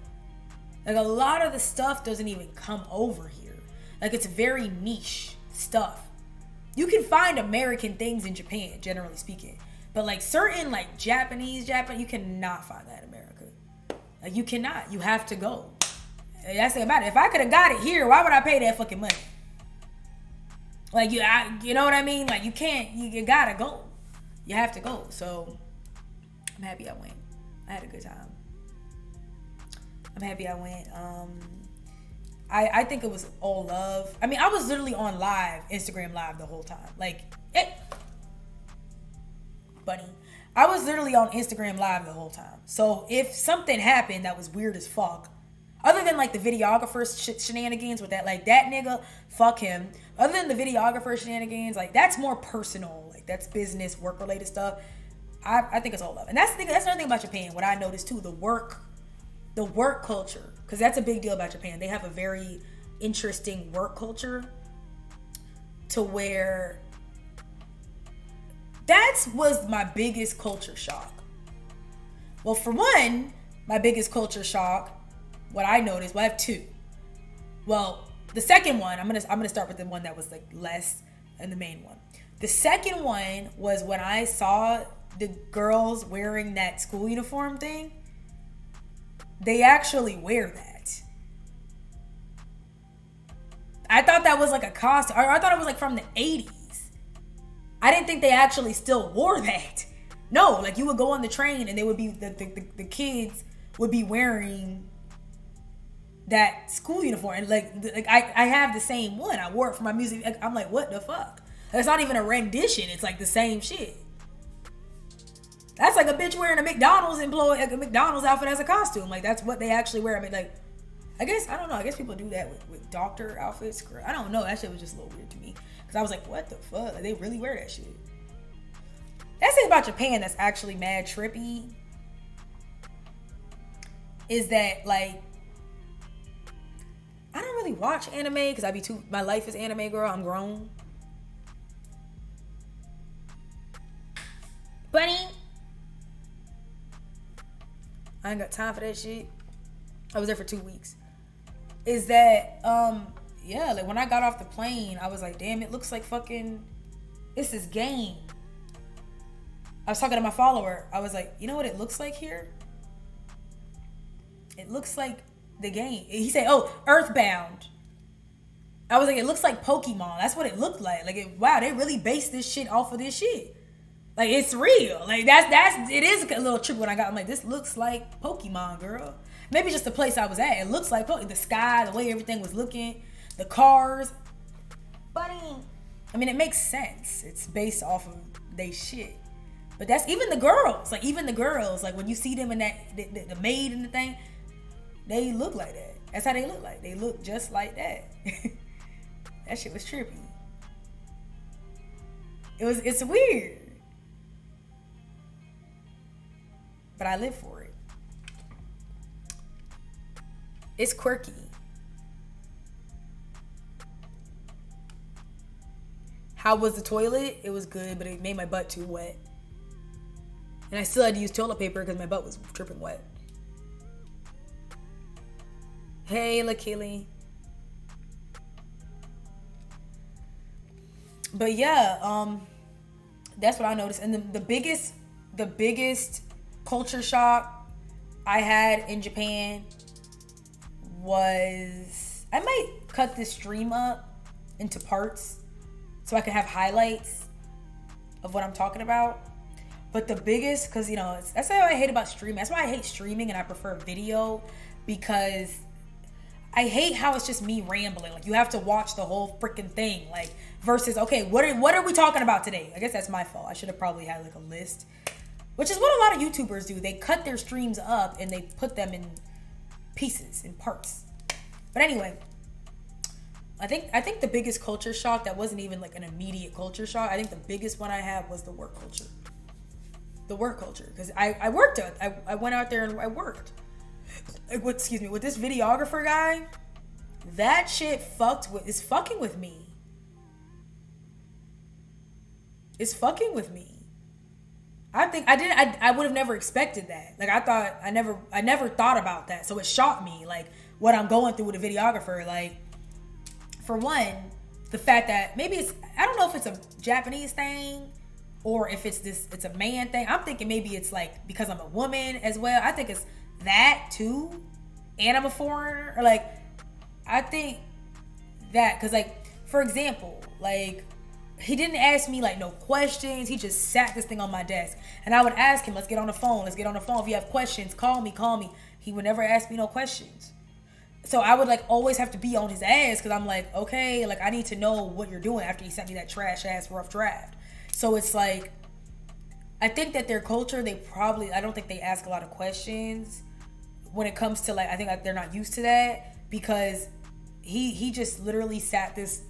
Like, a lot of the stuff doesn't even come over here. Like, it's very niche stuff. You can find American things in Japan, generally speaking, but like certain like Japanese, you cannot find that in America. Like, you cannot. You have to go. That's the thing about it. If I could have got it here, why would I pay that fucking money? Like, you know what I mean? Like, you can't. You gotta go. You have to go. So I'm happy I went. I had a good time. I'm happy I went. I think it was all love. I mean, I was literally on live, Instagram live the whole time. Like, bunny. I was literally on Instagram live the whole time. So if something happened that was weird as fuck, other than like the videographer's shenanigans with that, like, that nigga, fuck him. Other than the videographer shenanigans, like, that's more personal. Like, that's business, work related stuff. I think it's all love. And that's another thing about Japan. What I noticed too, the work culture, because that's a big deal about Japan. They have a very interesting work culture, to where that was my biggest culture shock. Well, for one, my biggest culture shock, what I noticed, well, I have two. Well, the second one, I'm gonna start with the one that was like less, and the main one. The second one was when I saw the girls wearing that school uniform thing. They actually wear that. I thought that was like a costume, or I thought it was like from the 80s. I didn't think they actually still wore that. No, like, you would go on the train and they would be, the kids would be wearing that school uniform, and like I have the same one. I wore it for my music. I'm like, what the fuck? It's not even a rendition. It's like the same shit. That's like a bitch wearing a McDonald's outfit as a costume. Like that's what they actually wear. I mean, like, I don't know. I guess people do that with doctor outfits. I don't know. That shit was just a little weird to me. Because I was like, what the fuck? Like, they really wear that shit. That's it about Japan that's actually mad trippy. Is that, like, I don't really watch anime because my life is anime, girl. I'm grown. Bunny. I ain't got time for that shit. I was there for 2 weeks. Is that, yeah, like when I got off the plane, I was like, damn, it looks like fucking, it's this game. I was talking to my follower. I was like, you know what it looks like here? It looks like the game. He said, oh, Earthbound. I was like, it looks like Pokemon. That's what it looked like. Like, wow, they really based this shit off of this shit. Like, it's real. Like, it is a little trippy when I got, I'm like, this looks like Pokemon, girl. Maybe just the place I was at. It looks like the sky, the way everything was looking, the cars. Buddy. I mean, it makes sense. It's based off of they shit. But that's even the girls. Like, when you see them in that, the maid and the thing, they look like that. That's how they look like. They look just like that. That shit was trippy. It's weird. But I live for it. It's quirky. How was the toilet? It was good, but it made my butt too wet. And I still had to use toilet paper because my butt was dripping wet. Hey, Lakili. But yeah, that's what I noticed. And the biggest culture shock I had in Japan was, I might cut this stream up into parts so I can have highlights of what I'm talking about. But the biggest, because that's what I hate about streaming. That's why I hate streaming and I prefer video, because I hate how it's just me rambling. Like, you have to watch the whole freaking thing. Like, versus, okay, what are we talking about today? I guess that's my fault. I should have probably had like a list, which is what a lot of YouTubers do. They cut their streams up and they put them in pieces, in parts. But anyway, I think the biggest culture shock that wasn't even like an immediate culture shock. I think the biggest one I had was the work culture. The work culture, because I worked it. I went out there and I worked. With this videographer guy, that shit is fucking with me. It's fucking with me. I would have never expected that. Like, I never thought about that. So it shocked me, like, what I'm going through with a videographer. Like, for one, the fact that maybe I don't know if it's a Japanese thing or if it's a man thing. I'm thinking maybe it's like because I'm a woman as well. I think it's that too, and I'm a foreigner. Or like, I think that because, like, for example, like, he didn't ask me like no questions. He just sat this thing on my desk, and I would ask him, let's get on the phone. If you have questions, call me. He would never ask me no questions. So I would like always have to be on his ass because I'm like, okay, like, I need to know what you're doing after he sent me that trash ass rough draft. So it's like, I think that their culture, I don't think they ask a lot of questions when it comes to, like, I think like they're not used to that, because he just literally sat this,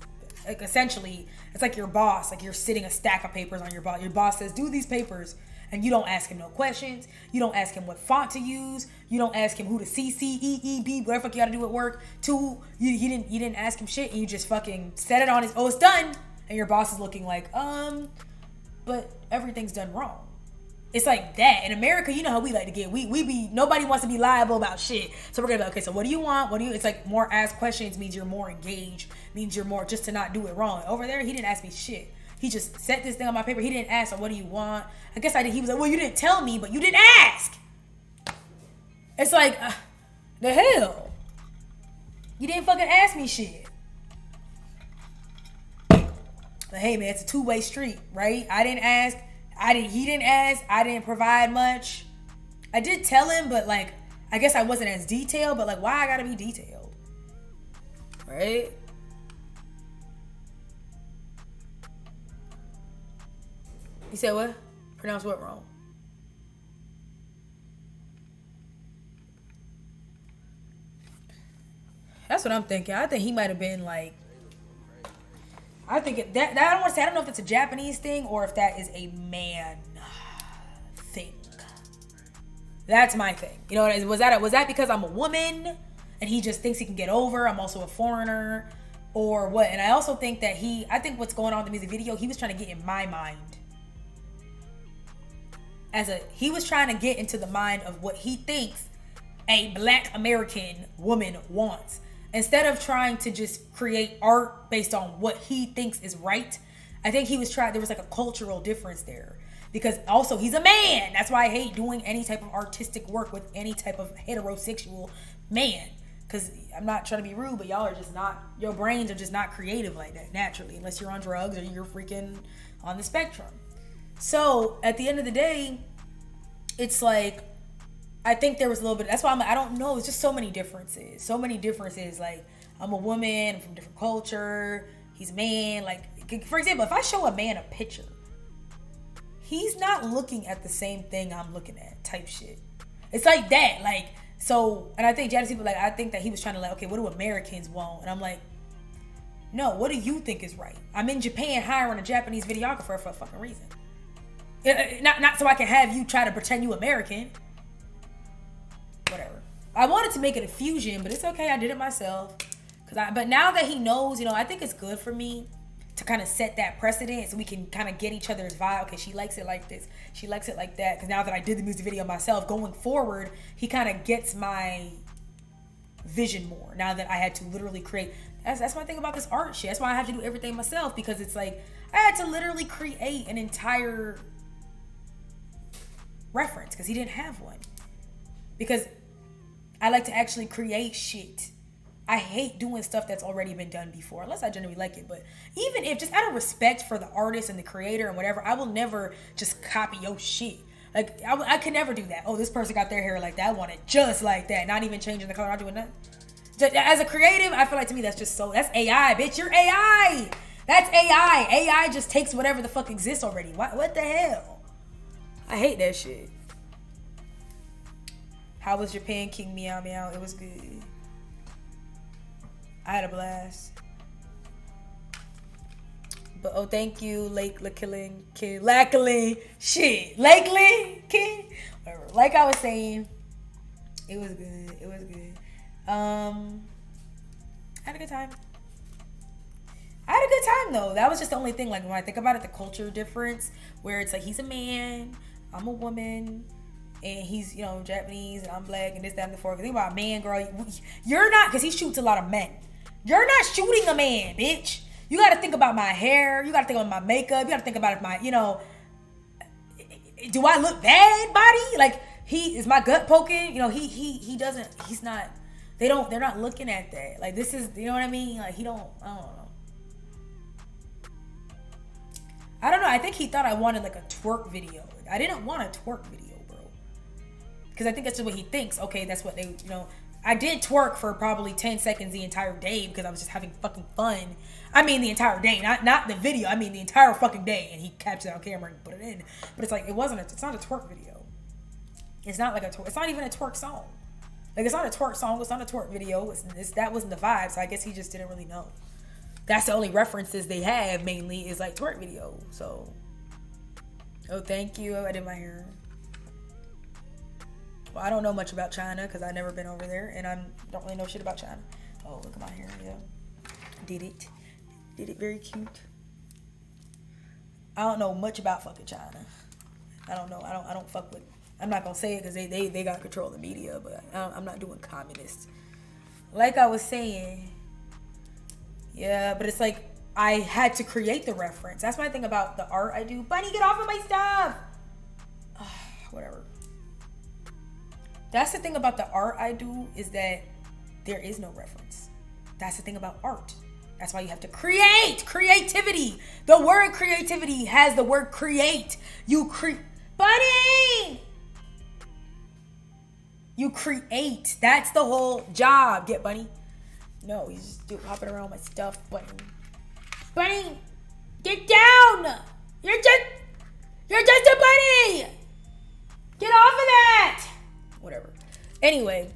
like, essentially, it's like your boss, like you're sitting a stack of papers on your boss. Your boss says, do these papers, and you don't ask him no questions. You don't ask him what font to use. You don't ask him who to C, E, E, B, whatever fuck you gotta do at work. You didn't ask him shit, and you just fucking set it on his, it's done. And your boss is looking like, but everything's done wrong. It's like that. In America, you know how we like to get, nobody wants to be liable about shit. So we're gonna be like, okay, so what do you want? It's like more ask questions means you're more engaged, means you're more just to not do it wrong. Over there, he didn't ask me shit. He just set this thing on my paper. He didn't ask, so what do you want? I guess I did. He was like, well, you didn't tell me, but you didn't ask. It's like, the hell? You didn't fucking ask me shit. But hey, man, it's a two-way street, right? I didn't ask. He didn't ask. I didn't provide much. I did tell him, but like, I guess I wasn't as detailed, but like, why I gotta be detailed? right? You said what? Pronounce what wrong? That's what I'm thinking. I think he might have been like, I think that I don't want to say, I don't know if it's a Japanese thing or if that is a man thing. That's my thing. You know, was that because I'm a woman and he just thinks he can get over I'm also a foreigner, or what? And I also think that I think what's going on in the music video, he was trying to get in my mind. He was trying to get into the mind of what he thinks a Black American woman wants. Instead of trying to just create art based on what he thinks is right, I think there was like a cultural difference there. Because also he's a man. That's why I hate doing any type of artistic work with any type of heterosexual man. Because I'm not trying to be rude, but your brains are just not creative like that naturally. Unless you're on drugs or you're freaking on the spectrum. So at the end of the day, it's like, I think there was a little bit, that's why I don't know, it's just so many differences. Like, I'm a woman, I'm from a different culture, he's a man. Like, for example, if I show a man a picture, he's not looking at the same thing I'm looking at, type shit. It's like that, like, so, and I think Japanese people, like, I think that he was trying to, like, okay, what do Americans want? And I'm like, no, what do you think is right? I'm in Japan hiring a Japanese videographer for a fucking reason. Not so I can have you try to pretend you American. Whatever. I wanted to make it a fusion, but it's okay. I did it myself. But now that he knows, you know, I think it's good for me to kind of set that precedent so we can kind of get each other's vibe. Okay, she likes it like this. She likes it like that. Because now that I did the music video myself, going forward, he kind of gets my vision more. Now that I had to literally create. That's my thing about this art shit. That's why I have to do everything myself. Because it's like, I had to literally create an entire reference. Because he didn't have one. Because I like to actually create shit. I hate doing stuff that's already been done before, unless I generally like it. But even if, just out of respect for the artist and the creator and whatever, I will never just copy your shit. Like, I can never do that. Oh, this person got their hair like that. I want it just like that. Not even changing the color. I'm doing that. As a creative, I feel like to me, that's AI, bitch. You're AI. That's AI. AI just takes whatever the fuck exists already. What the hell? I hate that shit. How was Japan, King Meow Meow? It was good. I had a blast. But oh, thank you, Lakeland King. Lakeland, shit, Lakeland King. Whatever. Like I was saying, it was good. It was good. Had a good time. I had a good time though. That was just the only thing. Like when I think about it, the culture difference, where it's like he's a man, I'm a woman. And he's, you know, Japanese and I'm Black and this, that, and the fourth. Think about man, girl. You're not, because he shoots a lot of men. You're not shooting a man, bitch. You got to think about my hair. You got to think about my makeup. You got to think about if my, you know, do I look bad, body? Like, is my gut poking? You know, he doesn't, he's not, they're not looking at that. Like, this is, you know what I mean? Like, I don't know. I don't know. I think he thought I wanted like a twerk video. I didn't want a twerk video. Because I think that's what he thinks. Okay, that's what they, you know. I did twerk for probably 10 seconds the entire day because I was just having fucking fun. I mean the entire day, not the video. I mean the entire fucking day. And he captured it on camera and put it in. But it's like, it's not a twerk video. It's not like it's not even a twerk song. Like, it's not a twerk song. It's not a twerk video. That wasn't the vibe. So I guess he just didn't really know. That's the only references they have mainly is like twerk video. So, oh, thank you. I did my hair. Well, I don't know much about China because I've never been over there and I don't really know shit about China. Oh, look at my hair. Yeah. Did it very cute. I don't know much about fucking China. I don't know. I don't fuck with. I'm not gonna say it because they got control of the media, but I'm not doing communist. Like I was saying, yeah, but it's like I had to create the reference. That's my thing about the art I do. Bunny, get off of my stuff. Whatever. That's the thing about the art I do is that there is no reference. That's the thing about art. That's why you have to create. Creativity. The word creativity has the word create. Buddy! You create. That's the whole job. Get Bunny. No, he's just hopping around my stuff. Bunny, get down! You're just a bunny! Get off of that! Whatever. Anyway,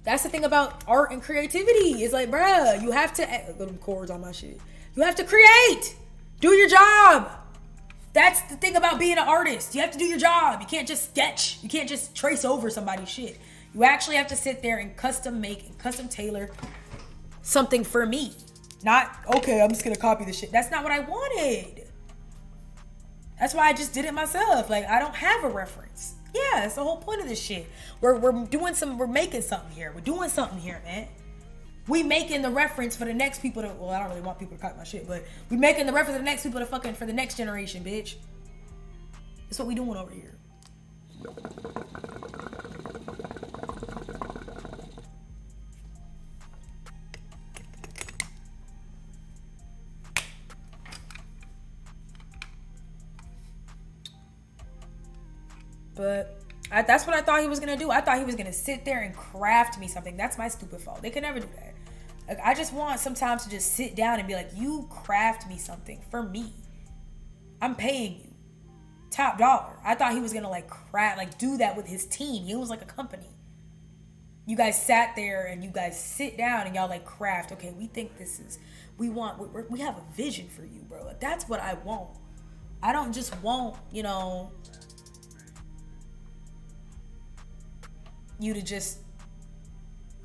that's the thing about art and creativity. It's like, bruh, you have to little chords on my shit. You have to create. Do your job. That's the thing about being an artist. You have to do your job. You can't just sketch. You can't just trace over somebody's shit. You actually have to sit there and custom make and custom tailor something for me. Not, okay, I'm just gonna copy the shit. That's not what I wanted. That's why I just did it myself. Like, I don't have a reference. Yeah, that's the whole point of this shit. We're making something here. We're doing something here, man. We making the reference for the next people to, well, I don't really want people to copy my shit, but we making the reference for the next people to fucking, for the next generation, bitch. That's what we doing over here. But that's what I thought he was going to do. I thought he was going to sit there and craft me something. That's my stupid fault. They could never do that. Like, I just want sometimes to just sit down and be like, you craft me something for me. I'm paying you. Top dollar. I thought he was going to like craft, like do that with his team. He was like a company. You guys sat there and you guys sit down and y'all like craft. Okay, we think this is, we have a vision for you, bro. Like, that's what I want. I don't just want, you know, you to just,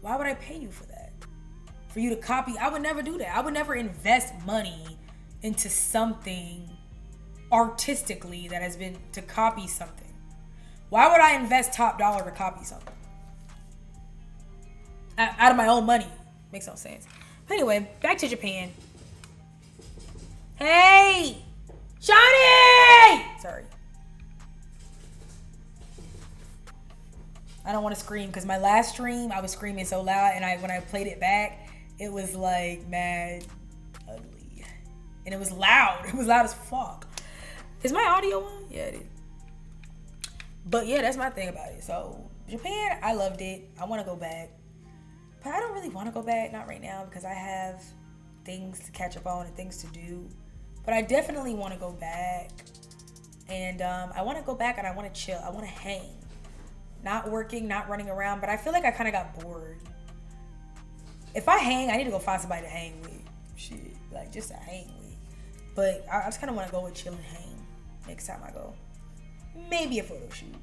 why would I pay you for that? For you to copy? I would never do that. I would never invest money into something artistically that has been to copy something. Why would I invest top dollar to copy something? Out of my own money. Makes no sense. But anyway, back to Japan. Hey! Shawnee! Sorry. I don't want to scream because my last stream I was screaming so loud, and when I played it back, it was like mad ugly, and it was loud. It was loud as fuck. Is my audio on? Yeah, it is. But yeah, that's my thing about it. So Japan, I loved it. I want to go back, but I don't really want to go back. Not right now because I have things to catch up on and things to do. But I definitely want to go back, and I want to go back and I want to chill. I want to hang. Not working, not running around, but I feel like I kind of got bored. If I hang, I need to go find somebody to hang with. Shit, like just to hang with. But I just kind of want to go and chill and hang next time I go. Maybe a photo shoot.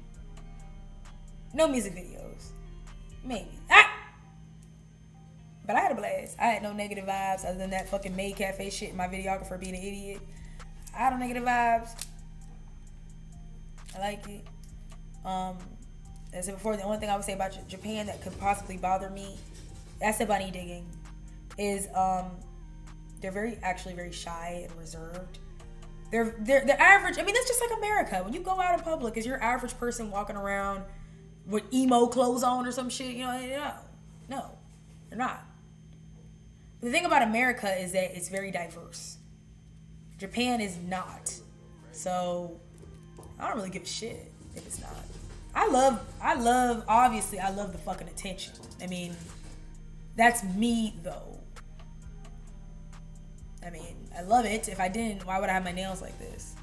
No music videos. Maybe. But I had a blast. I had no negative vibes other than that fucking Maid Cafe shit and my videographer being an idiot. I had no negative vibes. I like it. As I said before, the only thing I would say about Japan that could possibly bother me, that's the bunny digging, is they're actually very shy and reserved. They're average. I mean, that's just like America. When you go out in public, is your average person walking around with emo clothes on or some shit? You know, no, they're not. The thing about America is that it's very diverse. Japan is not. So I don't really give a shit if it's not. Obviously, I love the fucking attention. I mean, that's me, though. I mean, I love it. If I didn't, why would I have my nails like this?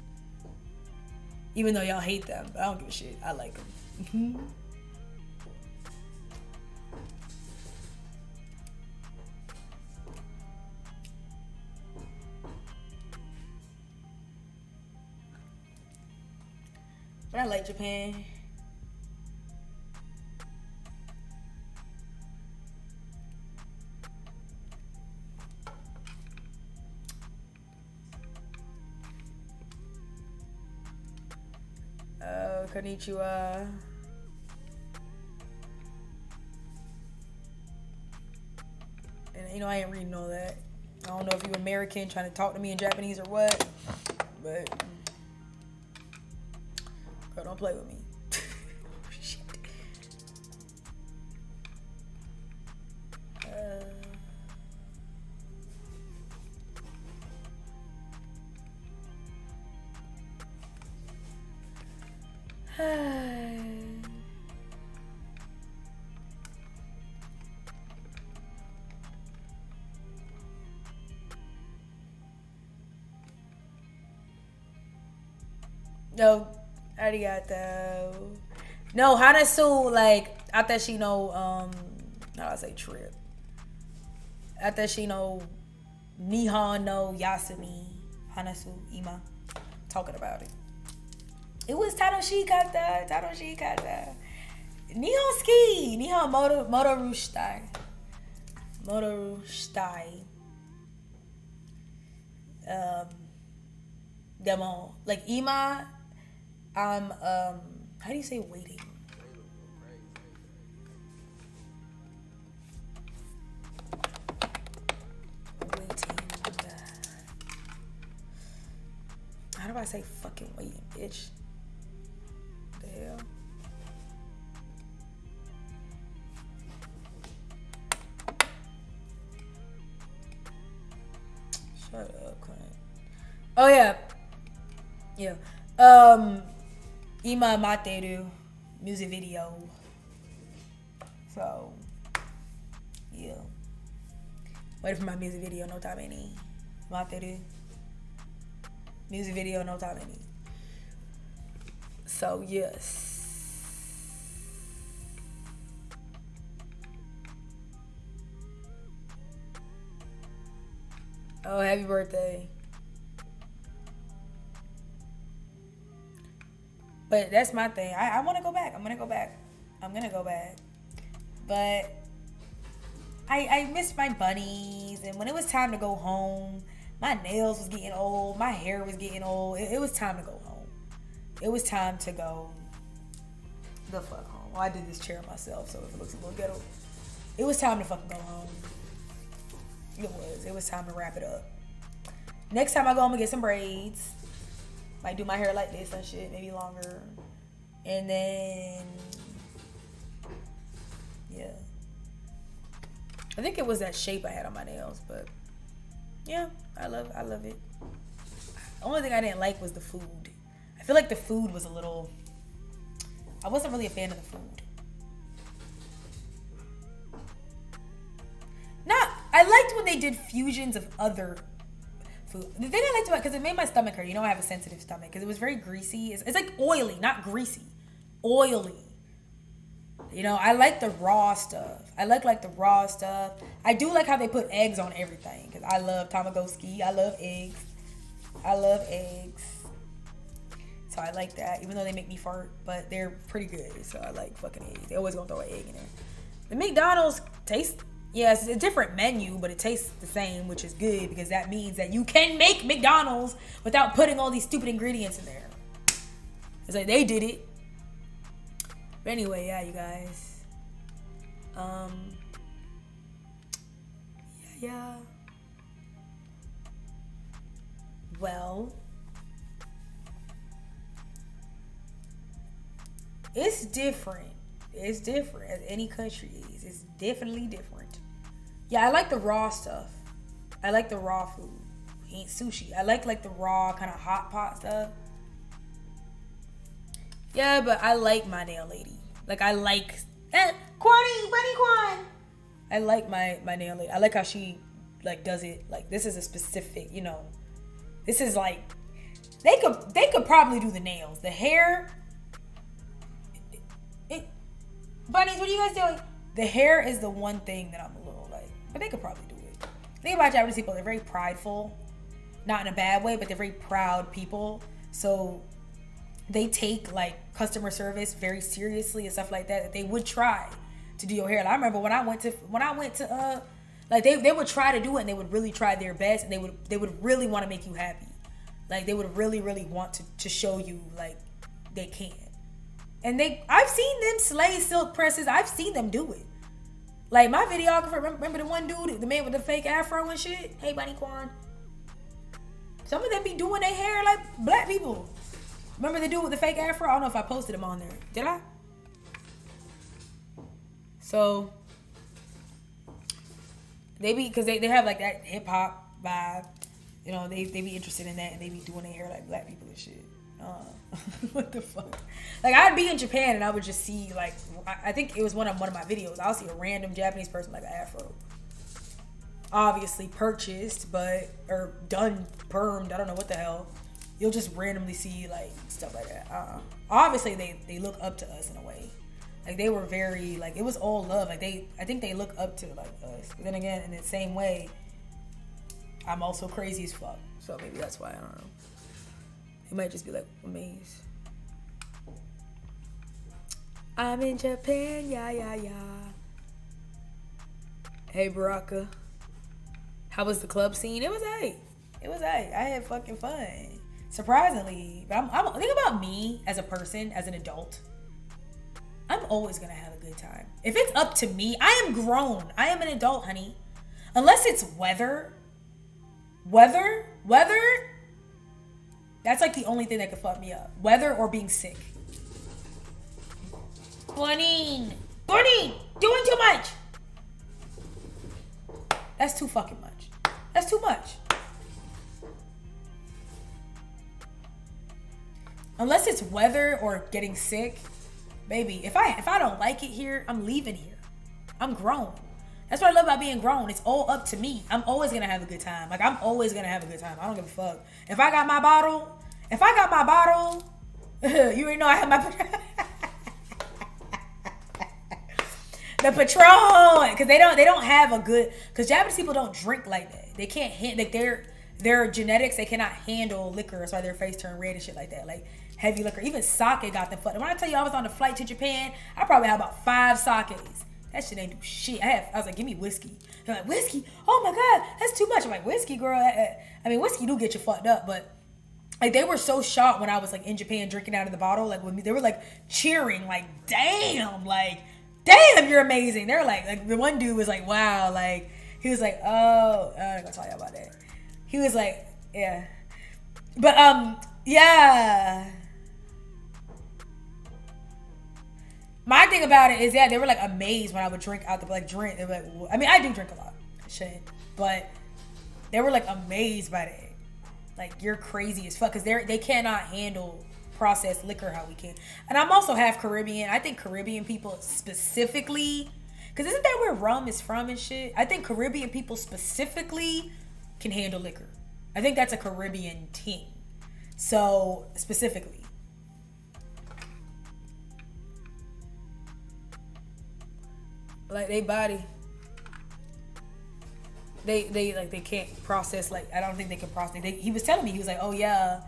Even though y'all hate them, but I don't give a shit. I like them. But I like Japan. Konnichiwa. And you know, I ain't reading all that. I don't know if you American trying to talk to me in Japanese or what, but girl, don't play with me. Shit. No, arigato. No, Hanasu, like, atashi no, how do I say trip? Atashi no, Nihon no Yasumi, Hanasu, Ima. Talking about it. It was Tanoshi kata. Nihon ski. Nihon motoru shitai. Demo. Like, Ima, I'm, how do you say waiting? How do I say fucking waiting, bitch? The hell? Shut up, Clint. Oh yeah. Yeah. Ima Materu music video. So yeah. Waiting for my music video, no time any. Materu. Music video, no time any. So yes. Oh, happy birthday. But that's my thing. I want to go back. I'm gonna go back. But I missed my bunnies, and when it was time to go home, my nails was getting old, my hair was getting old. It was time to go home. It was time to go the fuck home. Well, I did this chair myself, so if it looks a little ghetto. It was time to fucking go home. It was time to wrap it up. Next time I go, I'm gonna get some braids. Might do my hair like this and shit, maybe longer. And then, yeah. I think it was that shape I had on my nails, but yeah, I love it. The only thing I didn't like was the food. I feel like the food was a little, I wasn't really a fan of the food. I liked when they did fusions of other food. The thing I liked about, because it made my stomach hurt. You know I have a sensitive stomach, because it was very greasy. It's like oily, not greasy. Oily. You know, I like the raw stuff. I like the raw stuff. I do like how they put eggs on everything, because I love Tamagotchi. I love eggs. So I like that, even though they make me fart, but they're pretty good. So I like fucking eggs. They always gonna throw an egg in there. The McDonald's tastes, yes, it's a different menu, but it tastes the same, which is good, because that means that you can make McDonald's without putting all these stupid ingredients in there. It's like they did it. But anyway, yeah, you guys. Yeah. Well, it's different. It's different as any country is. It's definitely different. Yeah, I like the raw stuff. I like the raw food. Ain't sushi. I like the raw kind of hot pot stuff. Yeah, but I like my nail lady. Like, I like Kwani, Bunny Kwan. I like my nail lady. I like how she like does it. Like, this is a specific, you know. This is like they could probably do the nails. The hair. Bunnies, what are you guys doing? The hair is the one thing that I'm a little like, but they could probably do it. The thing about Japanese people, they're very prideful. Not in a bad way, but they're very proud people. So they take like customer service very seriously and stuff like that. That they would try to do your hair. Like, I remember when I went to like they would try to do it, and they would really try their best, and they would really want to make you happy. Like, they would really want to show you like they can. And I've seen them slay silk presses. I've seen them do it. Like, my videographer, remember the one dude, the man with the fake afro and shit? Hey, Bunny Kwan. Some of them be doing their hair like black people. Remember the dude with the fake afro? I don't know if I posted him on there. Did I? So, because they have like that hip hop vibe. You know, they be interested in that, and they be doing their hair like black people and shit. What the fuck? Like, I'd be in Japan and I would just see, like, I think it was one of my videos. I'll see a random Japanese person like an afro. Obviously purchased, or done permed. I don't know what the hell. you'll just randomly see like stuff like that. Obviously they look up to us in a way. Like they were very like, it was all love. Like I think they look up to like us. But then again, in the same way, I'm also crazy as fuck. So maybe that's why, I don't know. It might just be like amazed. I'm in Japan, yeah. Hey Baraka. How was the club scene? It was A. I had fucking fun. Surprisingly. But I'm think about me as a person, as an adult. I'm always gonna have a good time. If it's up to me, I am grown. I am an adult, honey. Unless it's weather, that's like the only thing that could fuck me up. Weather or being sick. Bunny, doing too much. That's too fucking much. That's too much. Unless it's weather or getting sick, baby, if I don't like it here, I'm leaving here. I'm grown. That's what I love about being grown. It's all up to me. I'm always gonna have a good time. Like I'm always gonna have a good time. I don't give a fuck. If I got my bottle, you already know I have my the Patron, because they don't have a good, because Japanese people don't drink like that. They can't like their genetics, they cannot handle liquor. That's why their face turn red and shit like that. Like heavy liquor, even sake got them fucked. When I tell you I was on the flight to Japan, I probably had about 5 sakes. That shit ain't do shit. I was like, give me whiskey. They're like, whiskey? Oh my God, that's too much. I'm like, whiskey, girl. I mean, whiskey do get you fucked up, but like they were so shocked when I was like in Japan drinking out of the bottle. Like when they were like cheering, like damn, you're amazing. They're like the one dude was like, wow, like he was like, oh, I'm not gonna tell you about that. He was like, yeah, but yeah. My thing about it is that they were like amazed when I would drink out the drink. They were like, I mean, I do drink a lot, shit, but they were like amazed by that. Like you're crazy as fuck because they cannot handle processed liquor how we can. And I'm also half Caribbean. I think Caribbean people specifically, because isn't that where rum is from and shit? I think Caribbean people specifically can handle liquor. I think that's a Caribbean thing. So specifically. Like they body, they can't process. Like I don't think they can process. He was telling me, he was like, oh yeah,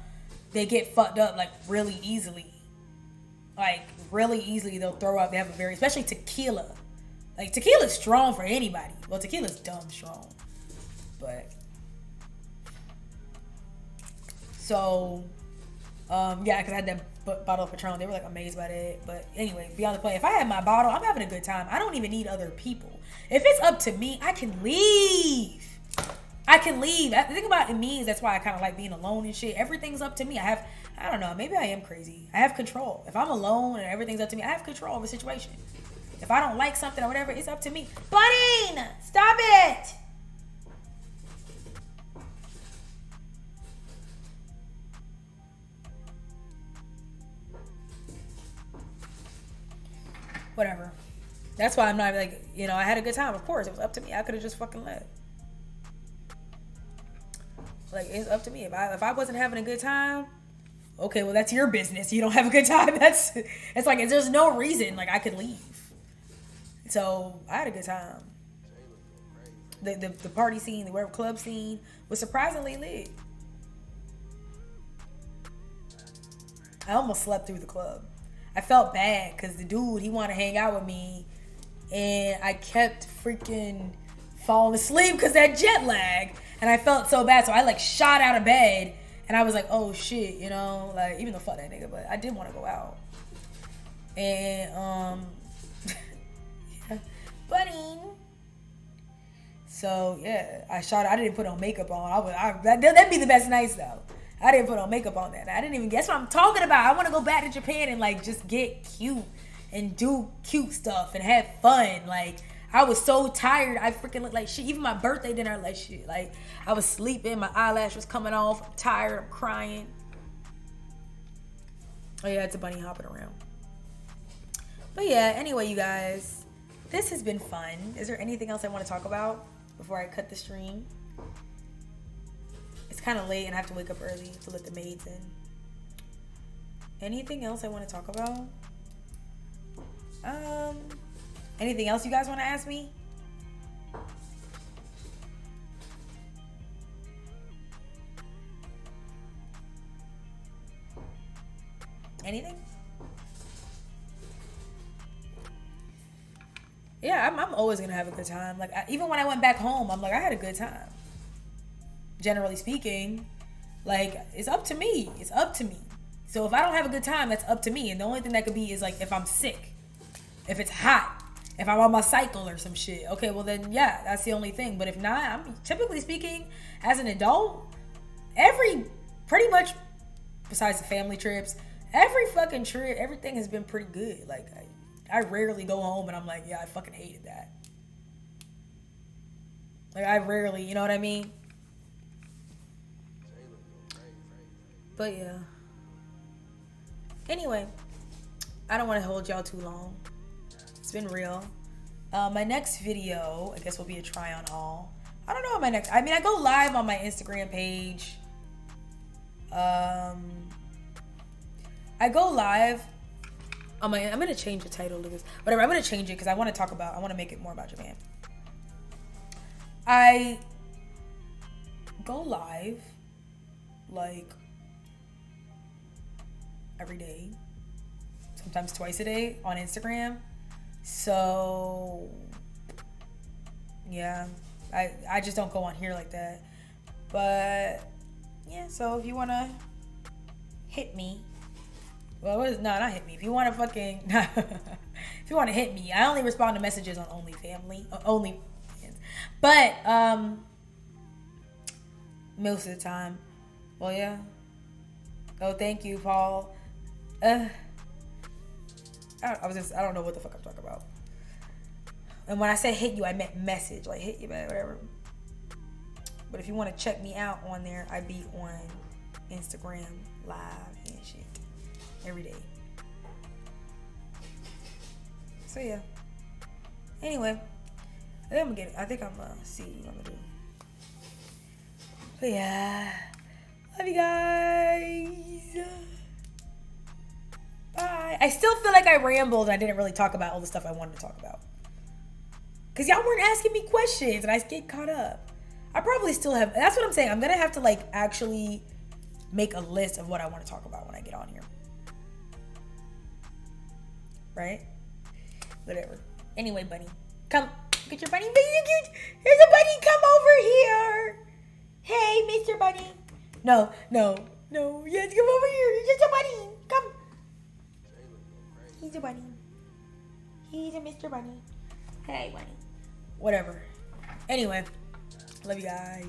they get fucked up like really easily. Like really easily they'll throw up. They have a very, especially tequila. Like tequila's strong for anybody. Well, tequila's dumb strong, but so yeah, because I had that bottle of Patron. They were like amazed by it. But anyway, beyond the point, if I had my bottle, I'm having a good time. I don't even need other people. If it's up to me, I can leave. The thing about it means that's why I kind of like being alone and shit. Everything's up to me. I don't know, maybe I am crazy. I have control. If I'm alone and everything's up to me, I have control of the situation. If I don't like something or whatever, it's up to me. Bunny, stop it. Whatever. That's why I'm not like, I had a good time. Of course, it was up to me. I could have just fucking left. Like, it's up to me. If I wasn't having a good time, okay, well, that's your business. You don't have a good time. It's like, there's no reason, like, I could leave. So, I had a good time. The party scene, the club scene was surprisingly lit. I almost slept through the club. I felt bad because the dude, he wanted to hang out with me, and I kept freaking falling asleep because that jet lag, and I felt so bad. So I like shot out of bed, and I was like, oh shit, like even though fuck that nigga, but I did want to go out. And yeah, buddy. So yeah, I didn't put on makeup on. That'd be the best nights though. I didn't put on makeup on that. I didn't even guess what I'm talking about. I want to go back to Japan and like just get cute and do cute stuff and have fun. Like I was so tired. I freaking looked like shit. Even my birthday dinner like shit. Like I was sleeping. My eyelash was coming off. I'm tired. I'm crying. Oh yeah, it's a bunny hopping around. But yeah, anyway, you guys, this has been fun. Is there anything else I want to talk about before I cut the stream? It's kind of late and I have to wake up early to let the maids in. Anything else I want to talk about? Anything else you guys want to ask me? Anything? Yeah, I'm always gonna have a good time. Like, even when I went back home, I'm like, I had a good time. Generally speaking, like, it's up to me. It's up to me. So if I don't have a good time, that's up to me. And the only thing that could be is like if I'm sick, if it's hot, if I'm on my cycle or some shit. Okay, well then, yeah, that's the only thing. But if not, I'm typically speaking, as an adult, pretty much, besides the family trips, every fucking trip, everything has been pretty good. Like, I rarely go home and I'm like, yeah, I fucking hated that. Like, I rarely, you know what I mean? But yeah. Anyway, I don't want to hold y'all too long. It's been real. My next video, I guess, will be a try on all. I don't know what I go live on my Instagram page. I go live on my, I'm gonna change the title to this. Whatever, I'm gonna change it because I want to make it more about Japan. I go live like every day, sometimes twice a day on Instagram. So yeah, I just don't go on here like that. But yeah, so if you wanna hit me, well, not hit me. If you wanna fucking, if you wanna hit me, I only respond to messages on OnlyFans. But most of the time, well, yeah. Oh, thank you, Paul. I don't know what the fuck I'm talking about. And when I said hit you, I meant message, like hit you back, whatever. But if you want to check me out on there, I be on Instagram live and shit every day. So yeah. Anyway, I think I'm gonna see what I'm gonna do. So yeah. Love you guys. Bye. I still feel like I rambled and I didn't really talk about all the stuff I wanted to talk about. Because y'all weren't asking me questions and I get caught up. I probably still have. That's what I'm saying. I'm going to have to like actually make a list of what I want to talk about when I get on here. Right? Whatever. Anyway, bunny. Come. Get your bunny. Here's a bunny. Come over here. Hey, Mr. Bunny. No. You have to come over here. You're just a bunny. Come. He's a bunny. He's a Mr. Bunny. Hey, bunny. Whatever. Anyway, love you guys.